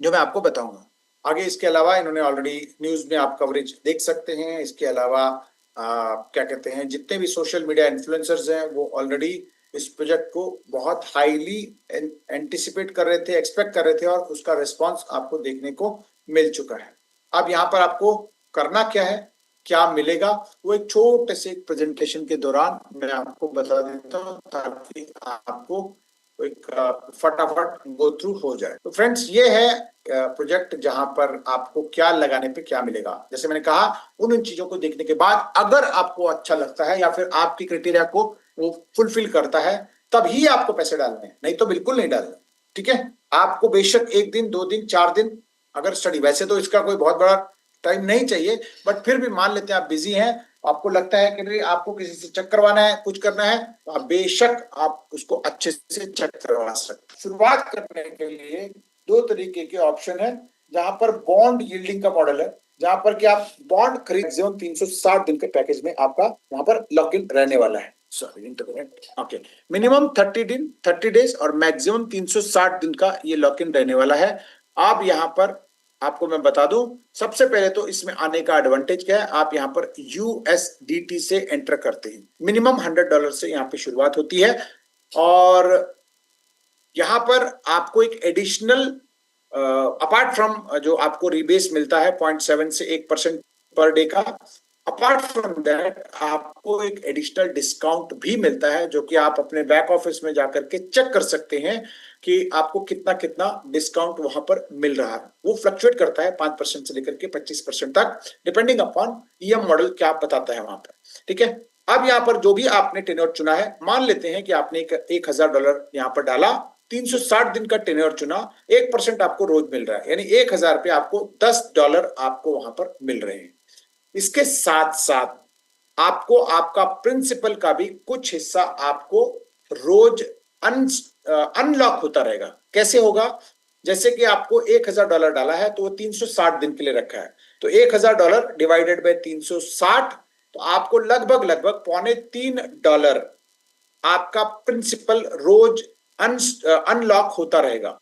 जो मैं आपको बताऊंगा आगे। इसके अलावा इन्होंने ऑलरेडी न्यूज में आप कवरेज देख सकते हैं। इसके अलावा क्या कहते हैं, जितने भी सोशल मीडिया इन्फ्लुएंसर्स हैं वो ऑलरेडी इस प्रोजेक्ट को बहुत हाईली एंटिसिपेट कर रहे थे, एक्सपेक्ट कर रहे थे, और उसका रिस्पांस आपको देखने को मिल चुका है। अब यहाँ पर आपको करना क्या है, क्या मिलेगा, वो एक छोटे से प्रेजेंटेशन के दौरान मैं आपको बता देता हूँ, ताकि आपको एक फटाफट गो थ्रू हो जाए। तो फ्रेंड्स, ये है प्रोजेक्ट जहां पर आपको क्या लगाने पे क्या मिलेगा। जैसे मैंने कहा, उन चीजों को देखने के बाद अगर आपको अच्छा लगता है या फिर आपकी क्राइटेरिया को वो फुलफिल करता है, तभी आपको पैसे डालने हैं, नहीं तो बिल्कुल नहीं डालने, ठीक है। आपको बेशक 1 दिन 2 दिन 4 दिन अगर स्टडी, वैसे तो इसका कोई बहुत बड़ा टाइम नहीं चाहिए, बट फिर भी मान लेते हैं आप बिजी हैं, आपको लगता है कि नहीं आपको किसी से चेक करवाना है, कुछ करना है, तो आप बेशक आप उसको अच्छे से चेक करवा सकते हैं। शुरुआत करने के लिए 2 तरीके के ऑप्शन है, जहां पर बॉन्ड यील्डिंग का मॉडल है, जहां पर कि आप बॉन्ड खरीद 360 दिन के पैकेज में आपका वहां पर लॉक इन रहने वाला है। Sorry, internet, okay. Minimum 30 days और मैक्सिमम 360 दिन का ये लॉक इन रहने वाला है। आप यहाँ पर आपको मैं बता दूं, सबसे पहले तो इसमें आने का एडवांटेज क्या है, आप यहाँ पर USDT से एंटर करते हैं। मिनिमम $100 से यहाँ पे शुरुआत होती है, और यहाँ पर आपको एक एडिशनल अपार्ट फ्रॉम जो आपको रिबेस मिलता है 0.7 से 1% पर डे का, अपार्ट फ्रॉम दैट आपको एक एडिशनल डिस्काउंट भी मिलता है, जो कि आप अपने बैक ऑफिस में जाकर के चेक कर सकते हैं कि आपको कितना कितना डिस्काउंट वहां पर मिल रहा है। वो फ्लक्चुएट करता है 5% से लेकर के 25% तक, डिपेंडिंग अपॉन ईएम मॉडल क्या बताता है वहां पर, ठीक है। अब यहाँ पर जो भी आपने टेन्योर चुना है, मान लेते हैं कि आपने $1000 यहाँ पर डाला, 360 दिन का टेन्योर चुना, 1% आपको रोज मिल रहा है, यानी 1000 पे आपको $10 आपको वहां पर मिल रहे हैं। इसके साथ साथ आपको आपका प्रिंसिपल का भी कुछ हिस्सा आपको रोज अनलॉक होता रहेगा। कैसे होगा? जैसे कि आपको $1000 डाला है तो वो 360 दिन के लिए रखा है, तो $1000 डिवाइडेड बाय 360, तो आपको लगभग लगभग $3.25 आपका प्रिंसिपल रोज अनलॉक होता रहेगा।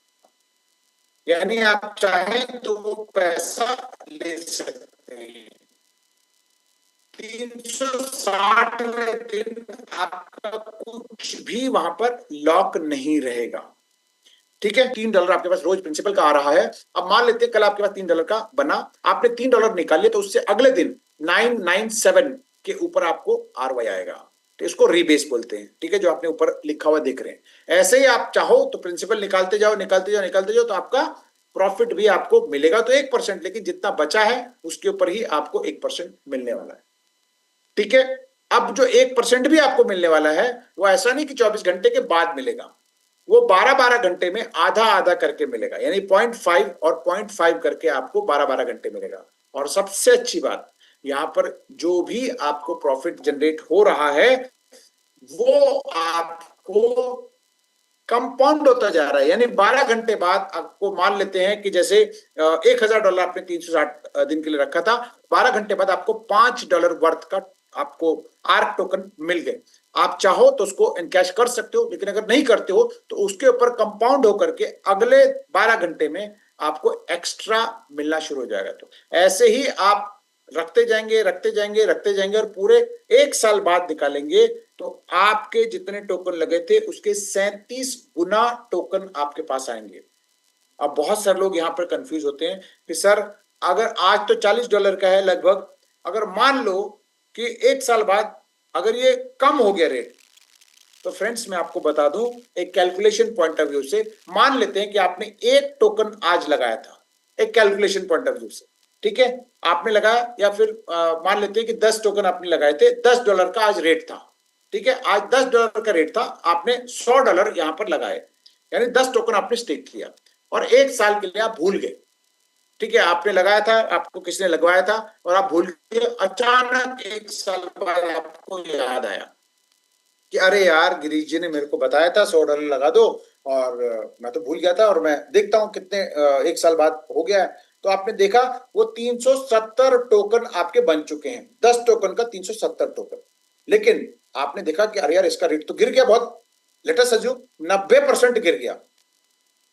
यानी आप चाहें तो वो पैसा ले सकते हैं। 360वें दिन आपका कुछ भी वहां पर लॉक नहीं रहेगा। ठीक है, $3 आपके पास रोज प्रिंसिपल का आ रहा है। अब मान लेते हैं कल आपके पास $3 का बना, आपने $3 निकाल लिया, तो उससे अगले दिन 997 के ऊपर आपको ROI आएगा, तो इसको रीबेस बोलते हैं। ठीक है, जो आपने ऊपर लिखा हुआ देख रहे हैं। ऐसे ही आप चाहो तो प्रिंसिपल निकालते जाओ निकालते जाओ निकालते जाओ, तो आपका प्रॉफिट भी आपको मिलेगा तो 1%, लेकिन जितना बचा है उसके ऊपर ही आपको 1% मिलने वाला है। ठीक है, अब जो 1% भी आपको मिलने वाला है वो ऐसा नहीं कि 24 घंटे के बाद मिलेगा, वो 12-12 घंटे में आधा आधा करके मिलेगा, यानी 0.5 और 0.5 करके आपको 12-12 घंटे मिलेगा। और सबसे अच्छी बात, यहां पर जो भी आपको प्रॉफिट जनरेट हो रहा है वो आपको कंपाउंड होता जा रहा है। यानी 12 घंटे बाद आपको मान लेते हैं कि जैसे $1000 आपने 360 दिन के लिए रखा था, 12 घंटे बाद आपको $5 वर्थ का आपको आर्क टोकन मिल गए। आप चाहो तो उसको एनकैश कर सकते हो, लेकिन अगर नहीं करते हो तो उसके ऊपर कंपाउंड होकर के अगले 12 घंटे में आपको एक्स्ट्रा मिलना शुरू हो जाएगा। तो ऐसे ही आप रखते जाएंगे रखते जाएंगे रखते जाएंगे और पूरे 1 साल बाद निकालेंगे तो आपके जितने टोकन लगे थे उसके 37 गुना टोकन आपके पास आएंगे। अब बहुत सारे लोग यहां पर कंफ्यूज होते हैं कि सर अगर आज तो $40 का है लगभग, अगर मान लो कि 1 साल बाद अगर ये कम हो गया रेट, तो फ्रेंड्स मैं आपको बता दूं एक कैलकुलेशन पॉइंट ऑफ व्यू से, मान लेते हैं कि आपने एक टोकन आज लगाया था, एक कैलकुलेशन पॉइंट ऑफ व्यू से, ठीक है, आपने लगाया, या फिर मान लेते हैं कि 10 टोकन आपने लगाए थे, $10 का आज रेट था। ठीक है, आज $10 का रेट था, आपने $100 यहां पर लगाए, यानी 10 टोकन आपने स्टेक किया और 1 साल के लिए आप भूल गए। ठीक है, आपने लगाया था, आपको किसी ने लगवाया था और आप भूल गए, अचानक 1 साल बाद आपको याद आया कि अरे यार गिरीश जी ने मेरे को बताया था $100 लगा दो, और मैं तो भूल गया था, और मैं देखता हूं कितने 1 साल बाद हो गया है। तो आपने देखा वो 370 टोकन आपके बन चुके हैं, 10 टोकन का 370 टोकन। लेकिन आपने देखा कि अरे यार इसका रेट तो गिर गया बहुत, लेट अस अज्यूम 90% गिर गया,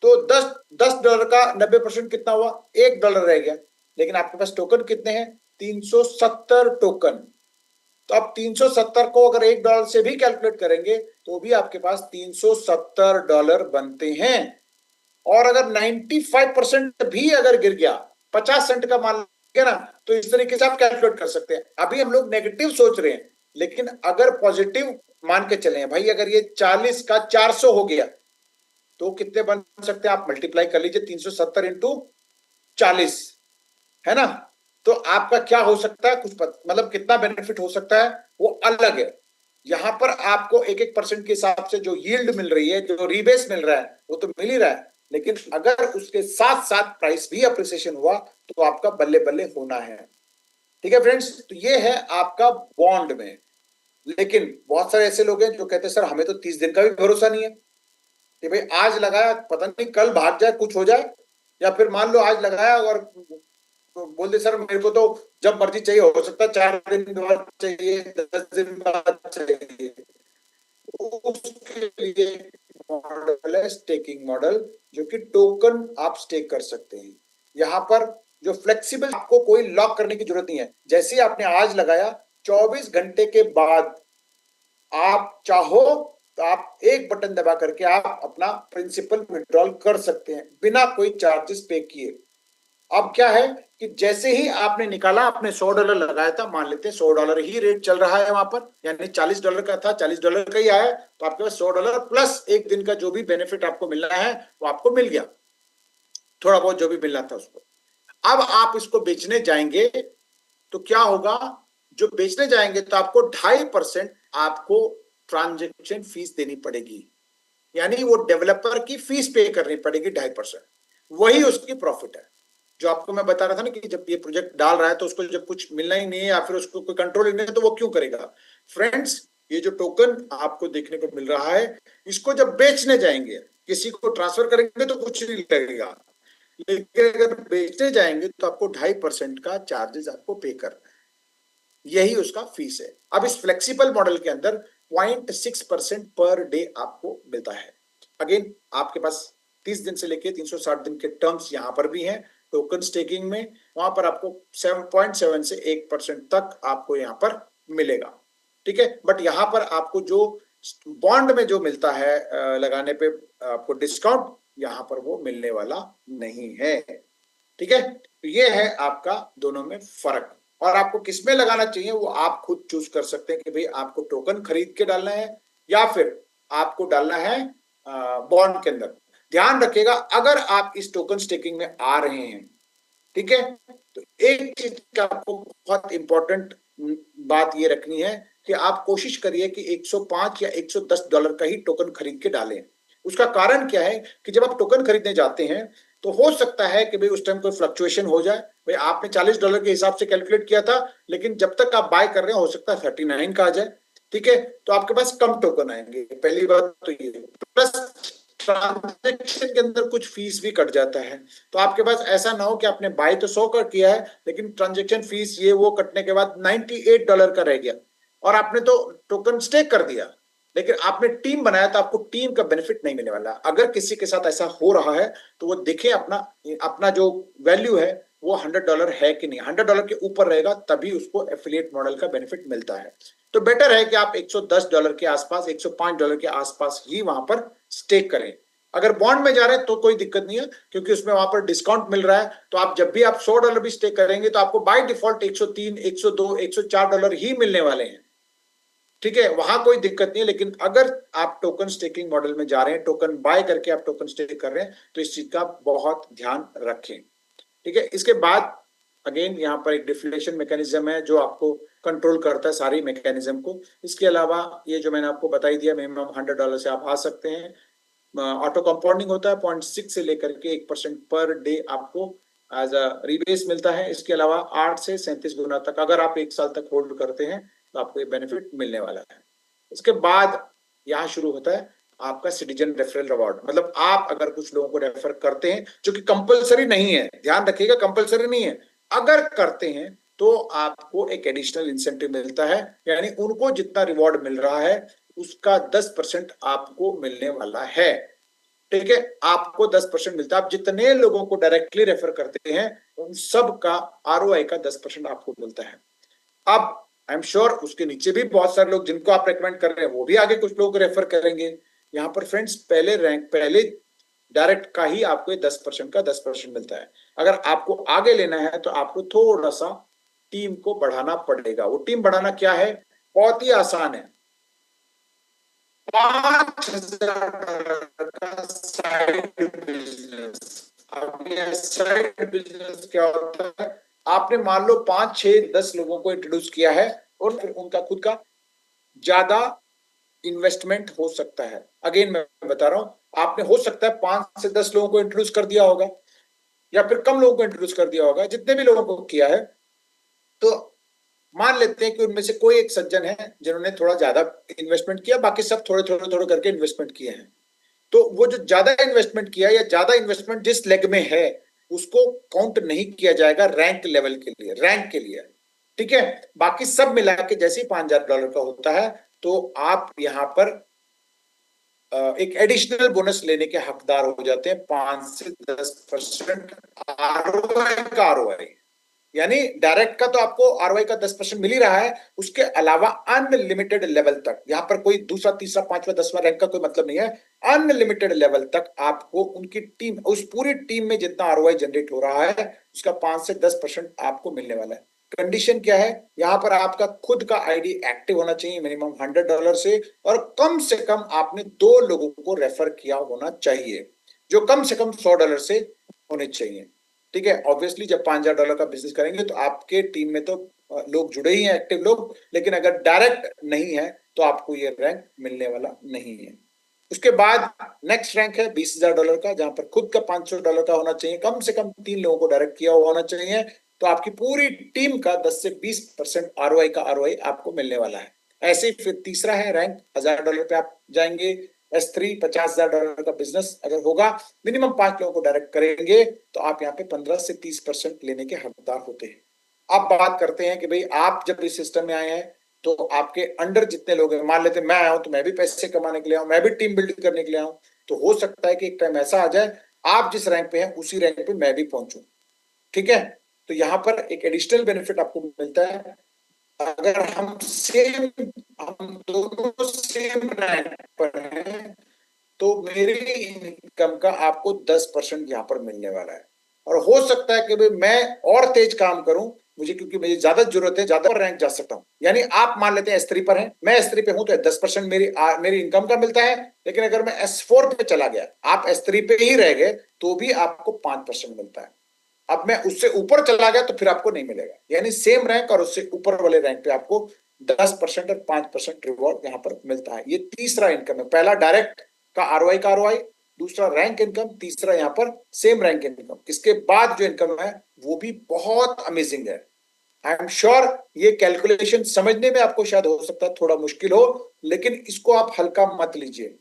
तो $10 का 90% कितना हुआ? $1 रह गया। लेकिन आपके पास टोकन कितने हैं? 370 टोकन। तो अब 370 को अगर $1 से भी कैलकुलेट करेंगे तो भी आपके पास $370 बनते हैं। और अगर 95% भी अगर गिर गया, 50 सेंट का मान गया ना, तो इस तरीके से आप कैलकुलेट कर सकते हैं। अभी हम लोग नेगेटिव सोच रहे हैं, लेकिन अगर पॉजिटिव मान के चले भाई, अगर ये 40 का 400 हो गया तो कितने बन सकते हैं? आप मल्टीप्लाई कर लीजिए, 370 इंटू 40, है ना? तो आपका क्या हो सकता है, कुछ मतलब कितना बेनिफिट हो सकता है वो अलग है। यहां पर आपको 1-1% के हिसाब से जो यील्ड मिल रही है, जो रीबेस मिल रहा है, वो तो मिल ही रहा है, लेकिन अगर उसके साथ साथ प्राइस भी अप्रिसिएशन हुआ तो आपका बल्ले बल्ले होना है। ठीक है फ्रेंड्स, तो ये है आपका बॉन्ड में। लेकिन बहुत सारे ऐसे लोग हैं जो कहते हैं सर हमें तो 30 दिन का भी भरोसा नहीं है कि भाई आज लगाया पता नहीं कल भाग जाए, कुछ हो जाए, या फिर मान लो आज लगाया और तो बोल दे सर मेरे को तो जब मर्जी चाहिए, हो सकता है 4 दिन बाद चाहिए, 10 दिन बाद चाहिए। उसके लिए मॉडल है स्टेकिंग मॉडल, जो कि टोकन आप स्टेक कर सकते हैं। यहाँ पर जो फ्लेक्सिबल, आपको कोई लॉक करने की जरूरत नहीं है। जैसे आपने आज लगाया, 24 घंटे के बाद आप चाहो तो आप एक बटन दबा करके आप अपना प्रिंसिपल विड्रॉल कर सकते हैं बिना कोई चार्जेस पे किए। अब क्या है कि जैसे ही आपने निकाला, आपने $100 लगाया था, मान लेते हैं $100 ही रेट चल रहा है वहां पर, यानी $40 का था, $40 का ही आया, तो आपके पास $100 प्लस एक दिन का जो भी बेनिफिट आपको मिलना है वो आपको मिल गया, थोड़ा बहुत जो भी मिलना था उसको। अब आप इसको बेचने जाएंगे तो क्या होगा? जो बेचने जाएंगे तो आपको 2.5% आपको ट्रांजेक्शन फीस देनी पड़ेगी, यानी वो डेवलपर की फीस पे करनी पड़ेगी 2.5%, वही उसकी प्रॉफिट है। जो आपको मैं बता रहा था ना कि जब ये प्रोजेक्ट डाल रहा है तो उसको जब कुछ मिलना ही नहीं है या फिर उसको कोई कंट्रोल नहीं है तो वो क्यों करेगा। फ्रेंड्स, ये जो टोकन आपको देखने को मिल रहा है, इसको जब बेचने जाएंगे, किसी को ट्रांसफर करेंगे तो कुछ नहीं लगेगा, लेकिन अगर बेचने जाएंगे तो आपको 2.5% का चार्जेस आपको पे करना है, यही उसका फीस है। अब इस फ्लेक्सिबल मॉडल के अंदर 0.6% पर डे आपको मिलता है। अगेन आपके पास 30 दिन से लेके 360 दिन के टर्म्स यहां पर भी हैं टोकन स्टेकिंग में, वहां पर आपको 7.7 से 1% तक आपको यहां पर मिलेगा। ठीक है, बट यहां पर आपको जो बॉन्ड में जो मिलता है लगाने पे आपको डिस्काउंट, यहां पर वो मिलने वाला नहीं है। ठीक है, तो ये है आपका दोनों में फर्क। और आपको किसमें लगाना चाहिए वो आप खुद चूज कर सकते हैं कि भाई आपको टोकन खरीद के डालना है या फिर आपको डालना है बॉन्ड के अंदर। ध्यान रखिएगा, अगर आप इस टोकन स्टेकिंग में आ रहे हैं, ठीक है, तो एक चीज का आपको बहुत इंपॉर्टेंट बात ये रखनी है कि आप कोशिश करिए कि 105 या 110 डॉलर का ही टोकन खरीद के डालें। उसका कारण क्या है कि जब आप टोकन खरीदने जाते हैं तो हो सकता है कि भाई उस टाइम कोई फ्लक्चुएशन हो जाए। भाई आपने $40 के हिसाब से कैलकुलेट किया था, लेकिन जब तक आप बाय कर रहे हैं हो सकता है 39 का आ जाए। ठीक है, तो आपके पास कम टोकन आएंगे, पहली बात तो ये। प्लस ट्रांजेक्शन के अंदर कुछ फीस भी कट जाता है, तो आपके पास ऐसा ना हो कि आपने बाय तो 100 का किया है लेकिन ट्रांजेक्शन फीस ये वो कटने के बाद $98 का रह गया, और आपने तो टोकन स्टेक कर दिया लेकिन आपने टीम बनाया तो आपको टीम का बेनिफिट नहीं मिलने वाला। अगर किसी के साथ ऐसा हो रहा है तो वो देखें अपना अपना जो वैल्यू है वो $100 है कि नहीं। $100 के ऊपर रहेगा तभी उसको एफिलिएट मॉडल का बेनिफिट मिलता है। तो बेटर है कि आप $110 के आसपास, $105 के आसपास ही वहां पर स्टेक करें। अगर बॉन्ड में जा रहे हैं तो कोई दिक्कत नहीं है, क्योंकि उसमें वहां पर डिस्काउंट मिल रहा है। तो आप जब भी आप $100 भी स्टेक करेंगे तो आपको बाय डिफॉल्ट 103, 102, $104 ही मिलने वाले हैं। ठीक है, वहां कोई दिक्कत नहीं है। लेकिन अगर आप टोकन स्टेकिंग मॉडल में जा रहे हैं, टोकन बाय करके आप टोकन स्टेक कर रहे हैं, तो इस चीज का बहुत ध्यान रखें। ठीक है, इसके बाद अगेन यहाँ पर एक डिफ्लेशन मैकेनिज्म है जो आपको कंट्रोल करता है सारी मैकेनिज्म को। इसके अलावा ये जो मैंने आपको बताई दिया, मिनिमम $100 से आप आ सकते हैं। ऑटो कंपाउंडिंग होता है 0.6 से लेकर के 1% पर डे आपको एज अ रिबेस मिलता है। इसके अलावा 8 से 37 गुना तक अगर आप 1 साल तक होल्ड करते हैं तो आपको ये बेनिफिट मिलने वाला है। इसके बाद यहाँ शुरू होता है आपका सिटीजन रेफरल रिवॉर्ड। मतलब आप अगर कुछ लोगों को रेफर करते हैं, जो कि कंपलसरी नहीं है, ध्यान रखिएगा कंपलसरी नहीं है, अगर करते हैं तो आपको एक एडिशनल इंसेंटिव मिलता है। यानी उनको जितना रिवॉर्ड मिल रहा है उसका 10% आपको मिलने वाला है। ठीक है, आपको 10% मिलता है। आप जितने लोगों को डायरेक्टली रेफर करते हैं उन सब का ROI का 10% आपको मिलता है। अब आई एम श्योर उसके नीचे भी बहुत सारे लोग जिनको आप रेकमेंड कर रहे हैं वो भी आगे कुछ लोग रेफर करेंगे। यहाँ पर फ्रेंड्स पहले डायरेक्ट का ही आपको 10% का 10% मिलता है। अगर आपको आगे लेना है तो आपको थोड़ा सा टीम को बढ़ाना पड़ेगा। वो टीम बढ़ाना क्या है, बहुत ही आसान है। $5,000 का साइड बिजनेस। अब ये साइड बिजनेस क्या होता है, आपने मान लो 5, 6, 10 लोगों को इंट्रोड्यूस किया है और फिर उनका खुद का ज्यादा इन्वेस्टमेंट हो सकता है। अगेन मैं बता रहा हूं, आपने हो सकता है 5 से 10 लोगों को इंट्रोड्यूस कर दिया होगा या फिर कम लोगों को इंट्रोड्यूस कर दिया होगा, जितने भी लोगों को किया है। तो मान लेते हैं कि उनमें से कोई एक सज्जन है जिन्होंने थोड़ा ज्यादा इन्वेस्टमेंट किया, बाकी सब थोड़े थोड़े थोड़े करके इन्वेस्टमेंट किए हैं। तो वो जो ज्यादा इन्वेस्टमेंट किया या ज्यादा इन्वेस्टमेंट जिस लेग में है उसको काउंट नहीं किया जाएगा रैंक लेवल के लिए, रैंक के लिए। ठीक है, बाकी सब मिला के जैसे ही $5,000 का होता है तो आप यहां पर एक एडिशनल बोनस लेने के हकदार हो जाते हैं। 5 से 10% ROI का ROI, यानी डायरेक्ट का तो आपको ROI का 10% मिल ही रहा है, उसके अलावा अनलिमिटेड लेवल तक, यहां पर कोई दूसरा तीसरा पांचवा 10वां रैंक का कोई मतलब नहीं है। अनलिमिटेड लेवल तक आपको उनकी टीम, उस पूरी टीम में जितना ROI जनरेट हो रहा है उसका 5 से 10% आपको मिलने वाला है। कंडीशन क्या है, यहां पर आपका खुद का आईडी एक्टिव होना चाहिए मिनिमम $100 से, और कम से कम आपने 2 लोगों को रेफर किया होना चाहिए जो कम से कम $100 से होने चाहिए। ठीक है, ऑब्वियसली जब $5,000 का बिजनेस करेंगे तो आपके टीम में तो लोग जुड़े ही हैं, एक्टिव लोग, लेकिन अगर डायरेक्ट नहीं है तो आपको ये रैंक मिलने वाला नहीं है। उसके बाद नेक्स्ट रैंक है $20,000 का, जहां पर खुद का $500 का होना चाहिए, कम से कम 3 लोगों को डायरेक्ट किया हुआ होना चाहिए। तो आपकी पूरी टीम का 10 से 20% आरओआई का आरओआई आपको मिलने वाला है। ऐसे ही फिर तीसरा है रैंक, $1,000 पे आप जाएंगे। S3 $50,000 का बिजनेस अगर होगा, मिनिमम 5 लोगों को डायरेक्ट करेंगे, तो आप यहाँ पे 15 से 30% लेने के हकदार होते हैं। अब बात करते हैं कि भाई आप जब इस सिस्टम में आए हैं तो आपके अंडर जितने लोग हैं, मान लेते हैं मैं आया हूं तो मैं भी पैसे कमाने के लिए आऊं, मैं भी टीम बिल्ड करने के लिए आऊं, तो हो सकता है कि एक टाइम ऐसा आ जाए आप जिस रैंक पे हैं उसी रैंक पे मैं भी पहुंचूं। ठीक है, तो यहां पर एक एडिशनल बेनिफिट आपको मिलता है। अगर हम दोनों सेम रैंक पर हैं तो मेरी इनकम का आपको 10% यहां पर मिलने वाला है। और हो सकता है कि भाई मैं और तेज काम करूं, मुझे क्योंकि मुझे ज्यादा जरूरत है, ज्यादा रैंक जा सकता हूं। यानी आप मान लेते हैं S3 पर हैं, मैं S3 पे हूं, तो 10% मेरी इनकम का मिलता है। लेकिन अगर मैं S4 पे चला गया, आप S3 पे ही रह गए, तो भी आपको 5% मिलता है। अब मैं उससे ऊपर चला गया तो फिर आपको नहीं मिलेगा। यानी सेम रैंक और उससे ऊपर वाले रैंक पे आपको 10% और 5% रिवॉर्ड यहां पर मिलता है। ये तीसरा इनकम है। पहला डायरेक्ट का आरओआई, दूसरा रैंक इनकम, तीसरा यहां पर सेम रैंक इनकम। इसके बाद जो इनकम है वो भी बहुत अमेजिंग है। आई एम श्योर ये कैलकुलेशन समझने में आपको शायद हो सकता है थोड़ा मुश्किल हो, लेकिन इसको आप हल्का मत लीजिए,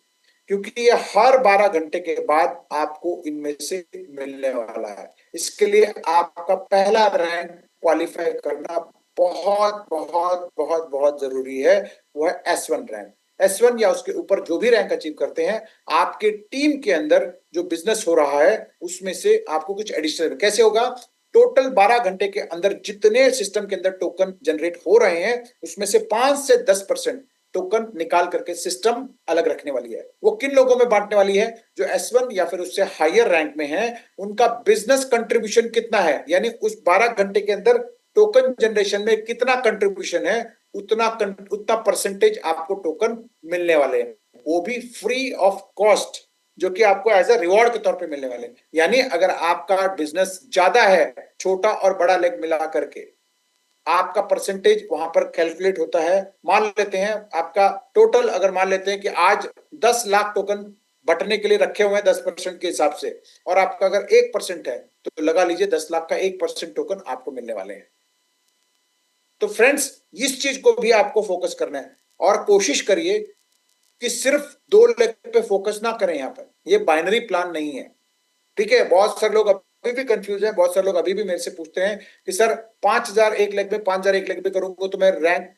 क्योंकि ये हर 12 घंटे के बाद आपको इनमें से मिलने वाला है। इसके लिए आपका पहला रैंक क्वालिफाई करना बहुत बहुत बहुत बहुत जरूरी है, वो है S1 रैंक। S1 या उसके ऊपर जो भी रैंक अचीव करते हैं, आपके टीम के अंदर जो बिजनेस हो रहा है उसमें से आपको कुछ एडिशनल कैसे होगा, टोटल 12 घंटे के अंदर जितने सिस्टम के अंदर टोकन जनरेट हो रहे हैं उसमें से 5 से 10% टोकन निकाल करके सिस्टम अलग रखने वाली है। वो किन लोगों में बांटने वाली है, जो S1 या फिर उससे हायर रैंक में है, उनका बिजनेस कंट्रीब्यूशन कितना है, यानी उस 12 घंटे के अंदर टोकन जनरेशन में कितना कंट्रीब्यूशन है, उतना परसेंटेज आपको टोकन मिलने वाले हैं, वो भी फ्री ऑफ कॉस्ट, जो कि आपको एज ए रिवॉर्ड के तौर पे मिलने वाले हैं। यानी अगर आपका बिजनेस ज्यादा है, छोटा और बड़ा लेग मिला करके, आपका परसेंटेज वहां पर कैलकुलेट होता है। मान लेते हैं आपका टोटल, अगर मान लेते हैं कि आज 10 लाख टोकन बटने के लिए रखे हुए हैं 10% के हिसाब से, और आपका अगर 1% है, तो लगा लीजिए 10 लाख का 1% टोकन आपको मिलने वाले हैं। तो फ्रेंड्स, इस चीज को भी आपको फोकस करना है, और कोशिश करिए कि सिर्फ 2 लेग पे फोकस ना करें। यहां पर ये बाइनरी प्लान नहीं है। ठीक है, बहुत सारे लोग अभी भी कंफ्यूज है, बहुत सारे लोग अभी भी मेरे से पूछते हैं कि सर 5,000 एक लेग में, 5,000 एक लेग में करूंगा तो मैं रैंक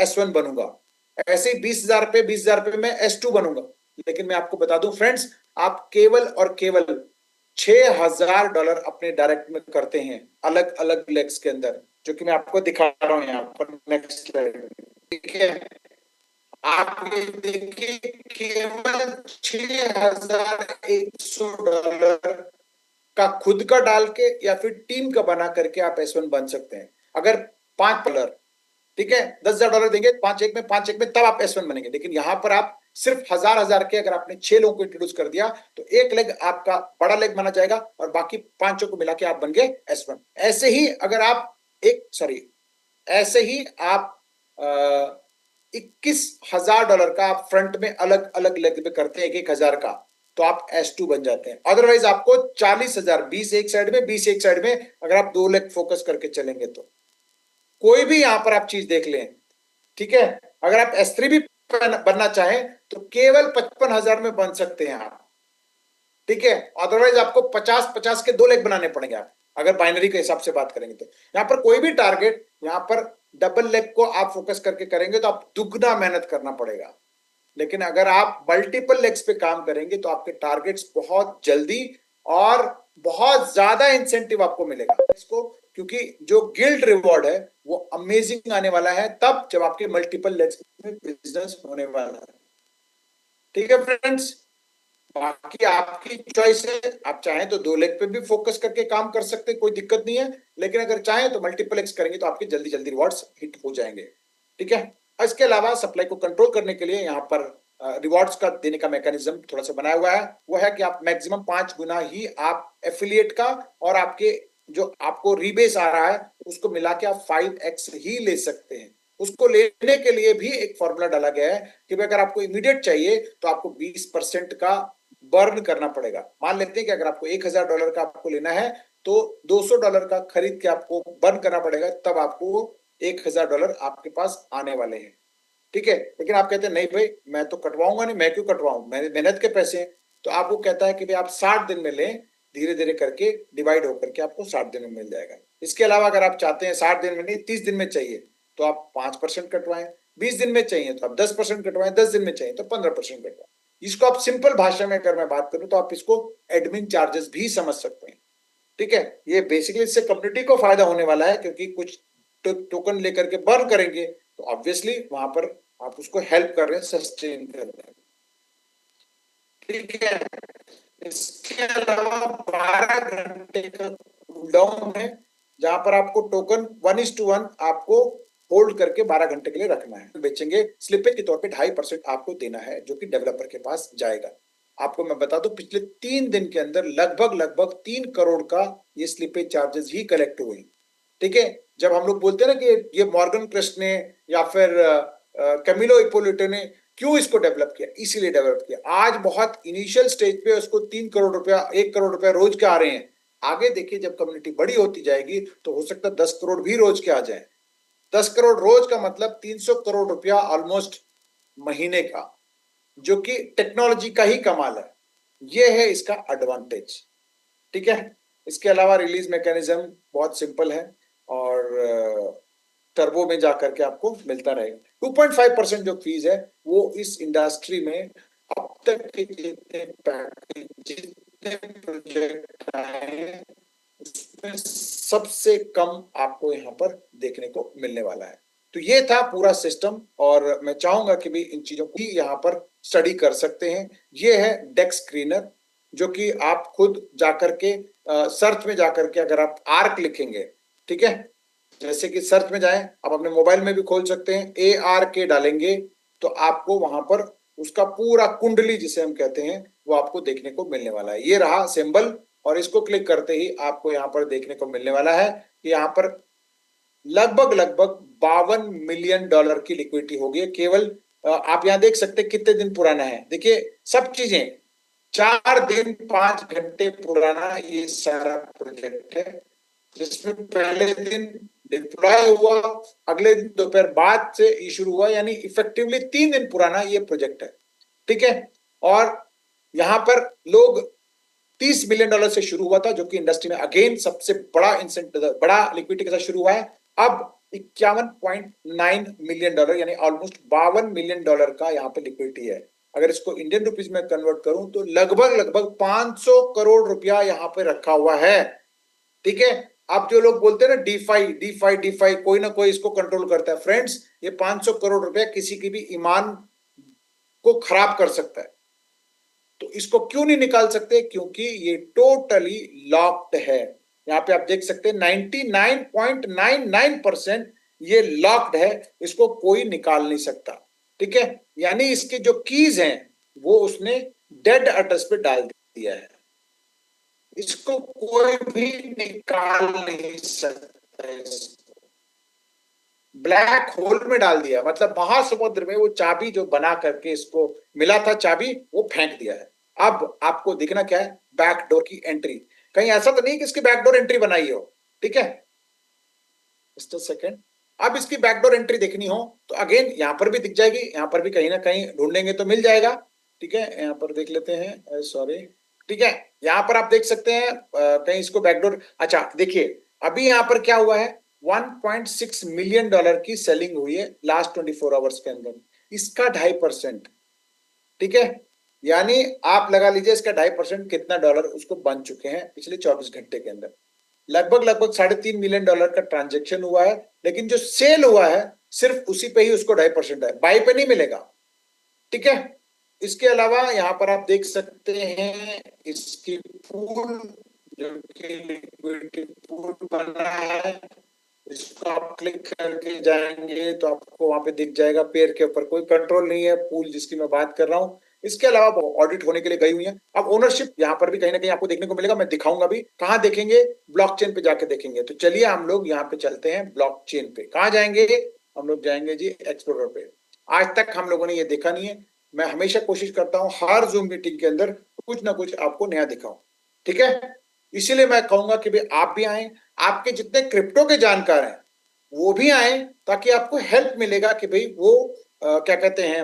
S1 बनूंगा, ऐसे ही 20,000 पे मैं S2 बनूंगा। लेकिन मैं आपको बता दूं फ्रेंड्स, आप केवल और केवल $6,000 अपने डायरेक्ट में करते हैं अलग अलग लेग्स के अंदर, जो कि मैं आपको दिखा रहा हूं यहाँ पर नेक्स्ट स्लाइड। ठीक है, आप ये देखिए, केवल $6,100 का खुद का डाल के या फिर टीम का बना करके आप S1 बन सकते हैं। अगर 5 डॉलर, ठीक है, $10,000 देंगे, 5 एक में तब आप S1 बनेंगे। लेकिन यहां पर आप सिर्फ हजार के, अगर आपने 6 लोगों को इंट्रोड्यूस कर दिया, तो एक लेग आपका बड़ा लेग माना जाएगा और बाकी 5 को मिला के आप बन गए S1। ऐसे ही अगर आप ऐसे ही आप $21,000 का आप फ्रंट में अलग अलग लेग में करते हैं, 1,000 का, तो आप S2 बन जाते हैं। अदरवाइज आपको 40,000, 20 एक साइड में, 20 एक साइड में, अगर आप 2 लेग फोकस करके चलेंगे तो कोई भी यहां पर आप चीज देख लें। ठीक है, अगर आप S3 भी बनना चाहें तो केवल 55,000 में बन सकते हैं आप। ठीक है, अदरवाइज आपको 50-50 के 2 लेग बनाने पड़ेंगे आप, अगर बाइनरी के हिसाब से बात करेंगे तो। यहां पर कोई भी टारगेट, यहां पर डबल लेग को आप फोकस करके करेंगे तो आप दुगना मेहनत करना पड़ेगा। लेकिन अगर आप मल्टीपल लेग्स पे काम करेंगे तो आपके टारगेट्स बहुत जल्दी और बहुत ज्यादा इंसेंटिव आपको मिलेगा इसको, क्योंकि जो गिल्ड रिवॉर्ड है वो अमेजिंग आने वाला है तब जब आपके मल्टीपल लेग्स में बिजनेस होने वाला है। ठीक है फ्रेंड्स, बाकी आपकी चॉइस है। आप चाहें तो 2 लेग पे भी फोकस करके काम कर सकते हैं, कोई दिक्कत नहीं है। लेकिन अगर चाहें तो मल्टीपल लेग्स करेंगे तो आपके जल्दी जल्दी रिवॉर्ड्स हिट हो जाएंगे। ठीक है, इसके अलावा सप्लाई को कंट्रोल करने के लिए यहाँ पर रिवॉर्ड्स का देने का मैकेनिज्म थोड़ा सा बनाया हुआ है। वो है कि आप मैक्सिमम 5 गुना ही आप एफिलिएट का और आपके जो आपको रीबेस आ रहा है उसको मिला के आप 5x ही ले सकते हैं। उसको लेने के लिए भी एक फॉर्मूला डाला गया है कि अगर आपको इमीडिएट चाहिए तो आपको 20% का बर्न करना पड़ेगा। मान लेते हैं कि अगर आपको $1000 का आपको लेना है तो $200 का खरीद के आपको बर्न करना पड़ेगा, तब आपको $1000 आपके पास आने वाले हैं। ठीक है, लेकिन आप कहते हैं नहीं भाई मैं तो कटवाऊंगा नहीं, मैं क्यों कटवाऊं, मैंने मेहनत के पैसे हैं। तो आपको कहता है कि भाई आप 60 दिन में लें, धीरे धीरे करके डिवाइड होकर के आपको 60 दिन में मिल जाएगा। इसके अलावा अगर आप चाहते हैं 60 दिन में नहीं 30 दिन में चाहिए तो आप 5% कटवाएं, 20 दिन में चाहिए तो आप 10% कटवाएं, 10 दिन में चाहिए तो 15% कटवाएं। इसको आप सिंपल भाषा में अगर मैं बात करूं तो आप इसको एडमिन चार्जेस भी समझ सकते हैं। ठीक है, ये बेसिकली इससे कम्युनिटी को फायदा होने वाला है, क्योंकि कुछ टोकन लेकर के बर्न करेंगे तो ऑब्वियसली वहां पर आप उसको हेल्प कर रहे हैं, सस्टेन कर रहे हैं। ठीक है, इसके अलावा 12 घंटे का कूल डाउन है, जहां पर आपको टोकन 1:1 आपको होल्ड करके 12 घंटे के लिए रखना है। बेचेंगे स्लिपेज के तौर पे 2.5% आपको देना है, जो कि डेवलपर के पास जाएगा। आपको मैं बता दूं पिछले 3 दिन के अंदर लगभग 3 करोड़ का ये स्लिपेज चार्जेस ही कलेक्ट हुए। ठीक है, जब हम लोग बोलते हैं ना कि ये मॉर्गन क्रेस्ट ने या फिर कैमिलो हिप्पोलिटो ने क्यों इसको डेवलप किया, इसीलिए डेवलप किया। आज बहुत इनिशियल स्टेज पे उसको 3 करोड़ रुपया 1 करोड़ रुपया रोज के आ रहे हैं। आगे देखिए जब कम्युनिटी बड़ी होती जाएगी तो हो सकता है 10 करोड़ भी रोज के आ जाए। 10 करोड़ रोज का मतलब 300 करोड़ रुपया ऑलमोस्ट महीने का, जो कि टेक्नोलॉजी का ही कमाल है। ये है इसका एडवांटेज। ठीक है, इसके अलावा रिलीज मैकेनिज्म बहुत सिंपल है और टर्बो में जाकर के आपको मिलता रहेगा। 2.5% जो फीस है वो इस इंडस्ट्री में अब तक के जितने प्रोजेक्ट आए उसमें सबसे कम आपको यहाँ पर देखने को मिलने वाला है। तो ये था पूरा सिस्टम और मैं चाहूंगा कि भी इन चीजों को यहाँ पर स्टडी कर सकते हैं। ये है डेक्स स्क्रीनर, जो कि आप खुद जाकर के सर्च में जाकर के अगर आप आर्क लिखेंगे, ठीक है, जैसे कि सर्च में जाएं, आप अपने मोबाइल में भी खोल सकते हैं, ARK डालेंगे तो आपको वहां पर उसका पूरा कुंडली जिसे हम कहते हैं वो आपको देखने को मिलने वाला है। ये रहा सिंबल और इसको क्लिक करते ही आपको यहाँ पर देखने को मिलने वाला है कि यहाँ पर लगभग 52 मिलियन डॉलर की लिक्विडिटी होगी केवल। आप यहाँ देख सकते हैं कितने दिन पुराना है, देखिए सब चीजें 4 दिन 5 घंटे पुराना ये सारा प्रोजेक्ट है, जिसमें पहले दिन डिप्लॉय हुआ, अगले दिन दोपहर बाद से ये शुरू हुआ, यानी इफेक्टिवली 3 दिन पुराना ये प्रोजेक्ट है। ठीक है, और यहां पर लोग $30 मिलियन से शुरू हुआ था, जो कि इंडस्ट्री में अगेन सबसे बड़ा बड़ा लिक्विडिटी के साथ शुरू हुआ है। अब 51.9 मिलियन डॉलर यानी ऑलमोस्ट $52 मिलियन का यहाँ पे लिक्विडिटी है। अगर इसको इंडियन रुपीज में कन्वर्ट करूं तो लगभग 500 करोड़ रुपया यहाँ पे रखा हुआ है। ठीक है, अब जो लोग बोलते हैं ना डीफाई कोई ना कोई इसको कंट्रोल करता है, फ्रेंड्स ये 500 करोड़ रुपया किसी की भी ईमान को खराब कर सकता है। तो इसको क्यों नहीं निकाल सकते, क्योंकि ये टोटली लॉक्ड है। यहाँ पे आप देख सकते हैं 99.99% ये लॉक्ड है, इसको कोई निकाल नहीं सकता। ठीक है, यानी इसके जो कीज हैं वो उसने डेड एड्रेस पे डाल दिया है, इसको कोई भी निकाल नहीं सकता। ब्लैक होल में डाल दिया, मतलब महासमुद्र में वो चाबी जो बना करके इसको मिला था चाबी, वो फेंक दिया है। अब आपको दिखना क्या है, बैकडोर की एंट्री। कहीं ऐसा तो नहीं कि इसकी बैकडोर एंट्री बनाई हो। ठीक है, जस्ट अ सेकेंड, अब इसकी बैकडोर एंट्री देखनी हो तो अगेन यहां पर भी दिख जाएगी, यहां पर भी कहीं ना कहीं ढूंढेंगे तो मिल जाएगा। ठीक है, यहां पर देख लेते हैं, सॉरी। ठीक है, यहां पर आप देख सकते हैं कहीं इसको बैकडोर, अच्छा देखिए अभी यहां पर क्या हुआ है, $1.6 मिलियन की सेलिंग हुई है लास्ट 24 आवर्स के अंदर, इसका 2.5%। ठीक है, यानी आप लगा लीजिए इसका 2.5% कितना डॉलर उसको बन चुके हैं पिछले 24 घंटे के अंदर। लगभग $3.5 मिलियन का ट्रांजेक्शन हुआ है, लेकिन जो सेल हुआ है सिर्फ उसी पे ही उसको 2.5% है, बाई पे नहीं मिलेगा। ठीक है, इसके अलावा यहां पर आप देख सकते हैं इसकी पूल, जो कि लिक्विडिटी पूल बना है, इसको आप क्लिक करके जाएंगे तो आपको वहां पे दिख जाएगा, पेड़ के ऊपर कोई कंट्रोल नहीं है, पूल जिसकी मैं बात कर रहा हूं। इसके अलावा ऑडिट होने के लिए गई हुई है। अब ओनरशिप यहाँ पर भी कहीं ना कहीं आपको देखने को मिलेगा, मैं दिखाऊंगा भी, कहां देखेंगे, ब्लॉकचेन पे जाके देखेंगे। तो चलिए हम लोग यहाँ पे चलते हैं ब्लॉकचेन पे, कहां जाएंगे, हम लोग जाएंगे जी एक्सप्लोरर पे। आज तक हम लोगों ने ये देखा नहीं है। मैं हमेशा कोशिश करता हूँ हर जूम मीटिंग के अंदर कुछ ना कुछ आपको नया दिखाऊं, ठीक है। इसीलिए मैं कहूंगा कि भाई आप भी आए, आपके जितने क्रिप्टो के जानकार हैं वो भी आए, ताकि आपको हेल्प मिलेगा कि भाई वो क्या कहते हैं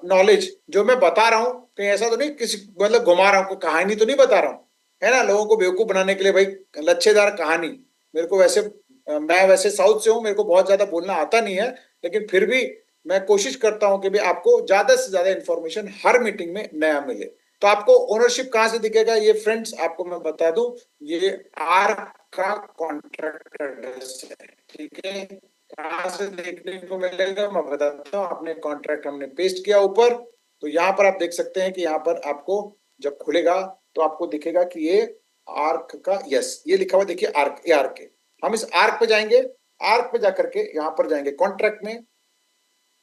नॉलेज जो मैं बता रहा हूँ, कहीं ऐसा तो नहीं किसी मतलब घुमा रहा हूँ, कोई कहानी तो नहीं बता रहा हूँ, है ना, लोगों को बेवकूफ बनाने के लिए भाई लच्छेदार कहानी। मेरे को वैसे मैं वैसे साउथ से हूँ, मेरे को बहुत ज्यादा बोलना आता नहीं है, लेकिन फिर भी मैं कोशिश करता हूँ कि भाई आपको ज्यादा से ज्यादा इंफॉर्मेशन हर मीटिंग में नया मिले। तो आपको ओनरशिप कहाँ से दिखेगा ये फ्रेंड्स, आपको मैं बता दूं, ये आर्क का कॉन्ट्रैक्ट एड्रेस है, ठीक है। कहाँ से देखने को मिलेगा मैं बताता हूँ, आपने कॉन्ट्रैक्ट हमने पेस्ट किया ऊपर, तो यहाँ पर आप देख सकते हैं कि यहाँ पर आपको जब खुलेगा तो आपको दिखेगा कि ये आर्क का, यस ये लिखा हुआ देखिए आर्क, ये आर्क है। हम इस आर्क पे जाएंगे, आर्क पे जाकर के यहाँ पर जाएंगे कॉन्ट्रैक्ट में,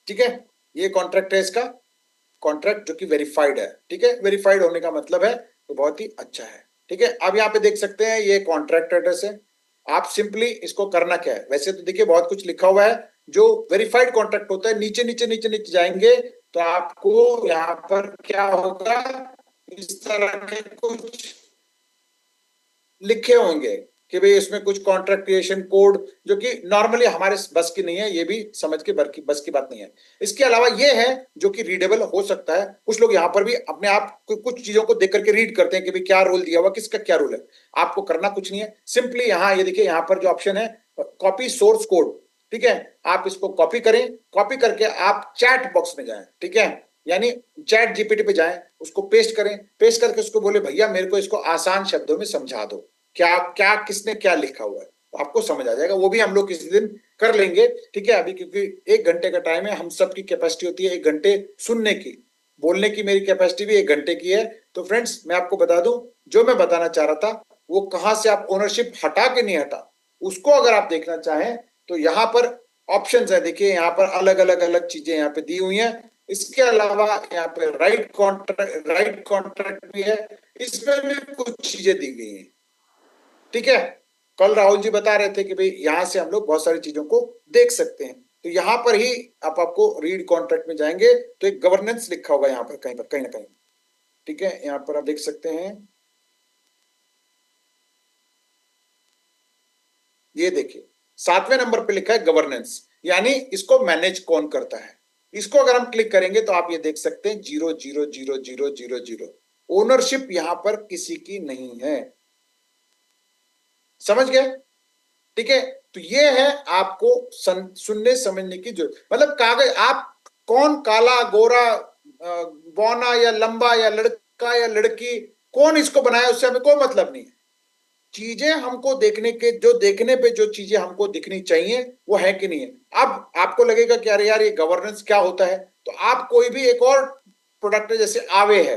ठीक है। ये कॉन्ट्रैक्ट है इसका, कॉन्ट्रैक्ट जो कि वेरीफाइड है, ठीक है। वेरीफाइड होने का मतलब है तो बहुत ही अच्छा है, ठीक है। अब यहाँ पे देख सकते हैं ये कॉन्ट्रैक्ट एड्रेस है। आप सिंपली इसको करना क्या है, वैसे तो देखिए बहुत कुछ लिखा हुआ है, जो वेरीफाइड कॉन्ट्रैक्ट होता है नीचे नीचे नीचे नीचे जाएंगे तो आपको यहाँ पर क्या होगा, इस तरह के कुछ लिखे होंगे कि भाई इसमें कुछ कॉन्ट्रैक्ट क्रिएशन कोड, जो कि नॉर्मली हमारे बस की नहीं है, ये भी समझ के बस की बात नहीं है। इसके अलावा ये है जो कि रीडेबल हो सकता है, कुछ लोग यहाँ पर भी अपने आप कुछ चीजों को देख करके रीड करते हैं कि भाई क्या रोल दिया हुआ, किसका क्या रोल है। आपको करना कुछ नहीं है, सिंपली यहाँ ये देखिए यहाँ पर जो ऑप्शन है कॉपी सोर्स कोड, ठीक है। आप इसको कॉपी करें, कॉपी करके आप चैट बॉक्स में जाएं, ठीक है, यानी चैट जीपीटी पे जाएं, उसको पेस्ट करें, पेस्ट करके उसको बोले भैया मेरे को इसको आसान शब्दों में समझा दो, क्या क्या किसने क्या लिखा हुआ है, तो आपको समझ आ जाएगा। वो भी हम लोग किसी दिन कर लेंगे, ठीक है। अभी क्योंकि 1 घंटे का टाइम है, हम सबकी कैपेसिटी होती है 1 घंटे सुनने की, बोलने की मेरी कैपेसिटी भी 1 घंटे की है। तो फ्रेंड्स मैं आपको बता दूं, जो मैं बताना चाह रहा था वो कहां से आप ओनरशिप हटा के नहीं हटा, उसको अगर आप देखना चाहें तो यहाँ पर ऑप्शंस है, देखिए यहाँ पर अलग अलग अलग चीजें यहाँ पे दी हुई हैं। इसके अलावा यहाँ पे राइट कॉन्ट्रैक्ट भी है, इसमें भी कुछ चीजें दी गई हैं, ठीक है। कल राहुल जी बता रहे थे कि भाई यहां से हम लोग बहुत सारी चीजों को देख सकते हैं। तो यहां पर ही आप आपको रीड कॉन्ट्रैक्ट में जाएंगे तो एक गवर्नेंस लिखा होगा यहाँ पर कहीं ना कहीं, ठीक है। यहाँ पर आप देख सकते हैं, ये देखिए 7वें नंबर पे लिखा है गवर्नेंस, यानी इसको मैनेज कौन करता है। इसको अगर हम क्लिक करेंगे तो आप ये देख सकते हैं 0 0 0 0 0 0, ओनरशिप यहां पर किसी की नहीं है, समझ गए, ठीक है। तो ये है आपको सुनने समझने की जरूरत, मतलब कागज आप कौन काला गोरा बौना या लंबा या लड़का या लड़की कौन इसको बनाया उससे हमें कोई मतलब नहीं है। चीजें हमको देखने के, जो देखने पे जो चीजें हमको दिखनी चाहिए वो है कि नहीं है। अब आपको लगेगा कि अरे यार ये गवर्नेंस क्या होता है, तो आप कोई भी एक और प्रोडक्ट जैसे आवे है,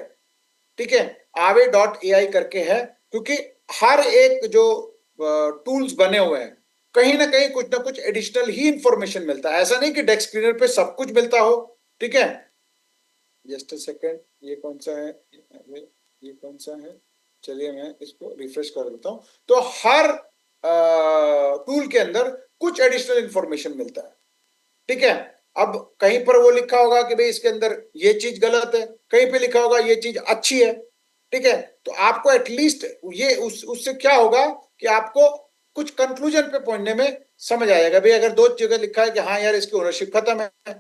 ठीक है, आवे डॉट ए आई करके है, क्योंकि हर एक जो टूल्स बने हुए हैं कहीं ना कुछ एडिशनल ही इंफॉर्मेशन मिलता है, ऐसा नहीं कि डेस्क स्क्रीनर पे सब कुछ मिलता हो, ठीक है। जस्ट अ सेकेंड, ये कौन सा है, ये कौन सा है, चलिए मैं इसको रिफ्रेश कर देता हूं। तो हर टूल के अंदर कुछ एडिशनल इंफॉर्मेशन मिलता है, ठीक है। अब कहीं पर वो लिखा होगा कि भाई इसके अंदर ये चीज गलत है, कहीं पे लिखा होगा ये चीज अच्छी है, ठीक है। तो आपको एटलीस्ट ये उससे क्या होगा कि आपको कुछ कंक्लूजन पे पहुंचने में समझ आएगा। भाई अगर 2 जगह लिखा है कि हाँ यार इसकी ओनरशिप खत्म है,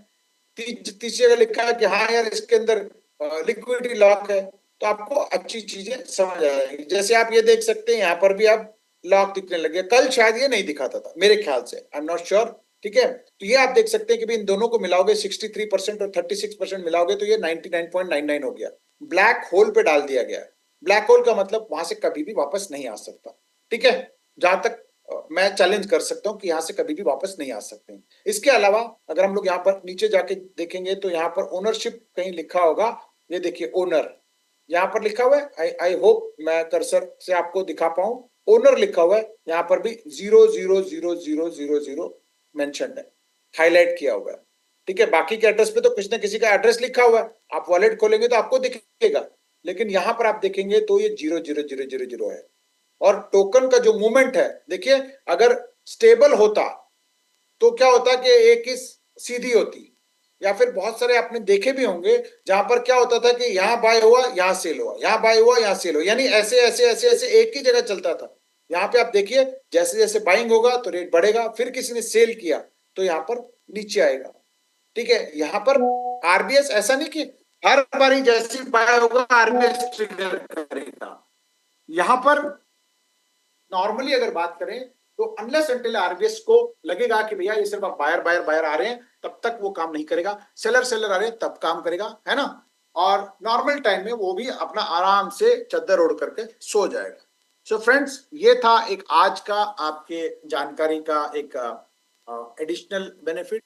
तीसरी जगह लिखा है कि हाँ यार इसके अंदर लिक्विडिटी लॉक है, तो आपको अच्छी चीजें समझ आ जाएगी। जैसे आप ये देख सकते हैं यहाँ पर भी आप लॉक दिखने लगे, कल शायद ये नहीं दिखाता था मेरे ख्याल से, आई एम नॉट श्योर, ठीक है। तो ये आप देख सकते हैं कि भी इन दोनों को मिलाओगे 63% और 36% मिलाओगे तो ये 99.99 हो गया, ब्लैक होल पे डाल दिया गया। ब्लैक होल का मतलब वहां से कभी भी वापस नहीं आ सकता, ठीक है। जहां तक मैं चैलेंज कर सकता हूं कि यहां से कभी भी वापस नहीं आ सकते हैं। इसके अलावा अगर हम लोग यहाँ पर नीचे जाके देखेंगे तो यहाँ पर ओनरशिप कहीं लिखा होगा, ये देखिए ओनर यहाँ पर लिखा हुआ है, आई होप मैं कर्सर से आपको दिखा पाऊं, ओनर लिखा हुआ है यहाँ पर भी 0 0 0 0 0 0 मेंशन है, हाईलाइट किया हुआ है, ठीक है। बाकी के एड्रेस पे तो किसी न किसी का एड्रेस लिखा हुआ है, आप वॉलेट खोलेंगे तो आपको दिखेगा, लेकिन यहां पर आप देखेंगे तो ये 0 0 0 0 0 है। और टोकन का जो मूवमेंट है देखिए, अगर स्टेबल होता तो क्या होता कि एक ही सीधी होती, या फिर बहुत सारे आपने देखे भी होंगे जहां पर क्या होता था कि यहाँ बाय हुआ यहाँ सेल हुआ, यहाँ बाय हुआ यहाँ सेल हुआ, यानी ऐसे ऐसे ऐसे ऐसे एक ही जगह चलता था। यहाँ पे आप देखिए जैसे जैसे बाइंग होगा तो रेट बढ़ेगा, फिर किसी ने सेल किया तो यहाँ पर नीचे आएगा। ठीक है, यहाँ पर आरबीएस ऐसा नहीं कि हर बारी जैसी बाय होगा आरबीएस ट्रिगर करेगा। यहाँ पर नॉर्मली अगर बात करें तो अनलेस अनटिल आरबीएस को लगेगा कि भैया ये सिर्फ बायर बायर बायर आ रहे हैं, तब तक वो काम नहीं करेगा। सेलर सेलर आ रहे हैं तब काम करेगा, है ना। और नॉर्मल टाइम में वो भी अपना आराम से चद्दर ओढ़ करके सो जाएगा। सो फ्रेंड्स, ये था एक आज का आपके जानकारी का एक एडिशनल बेनिफिट।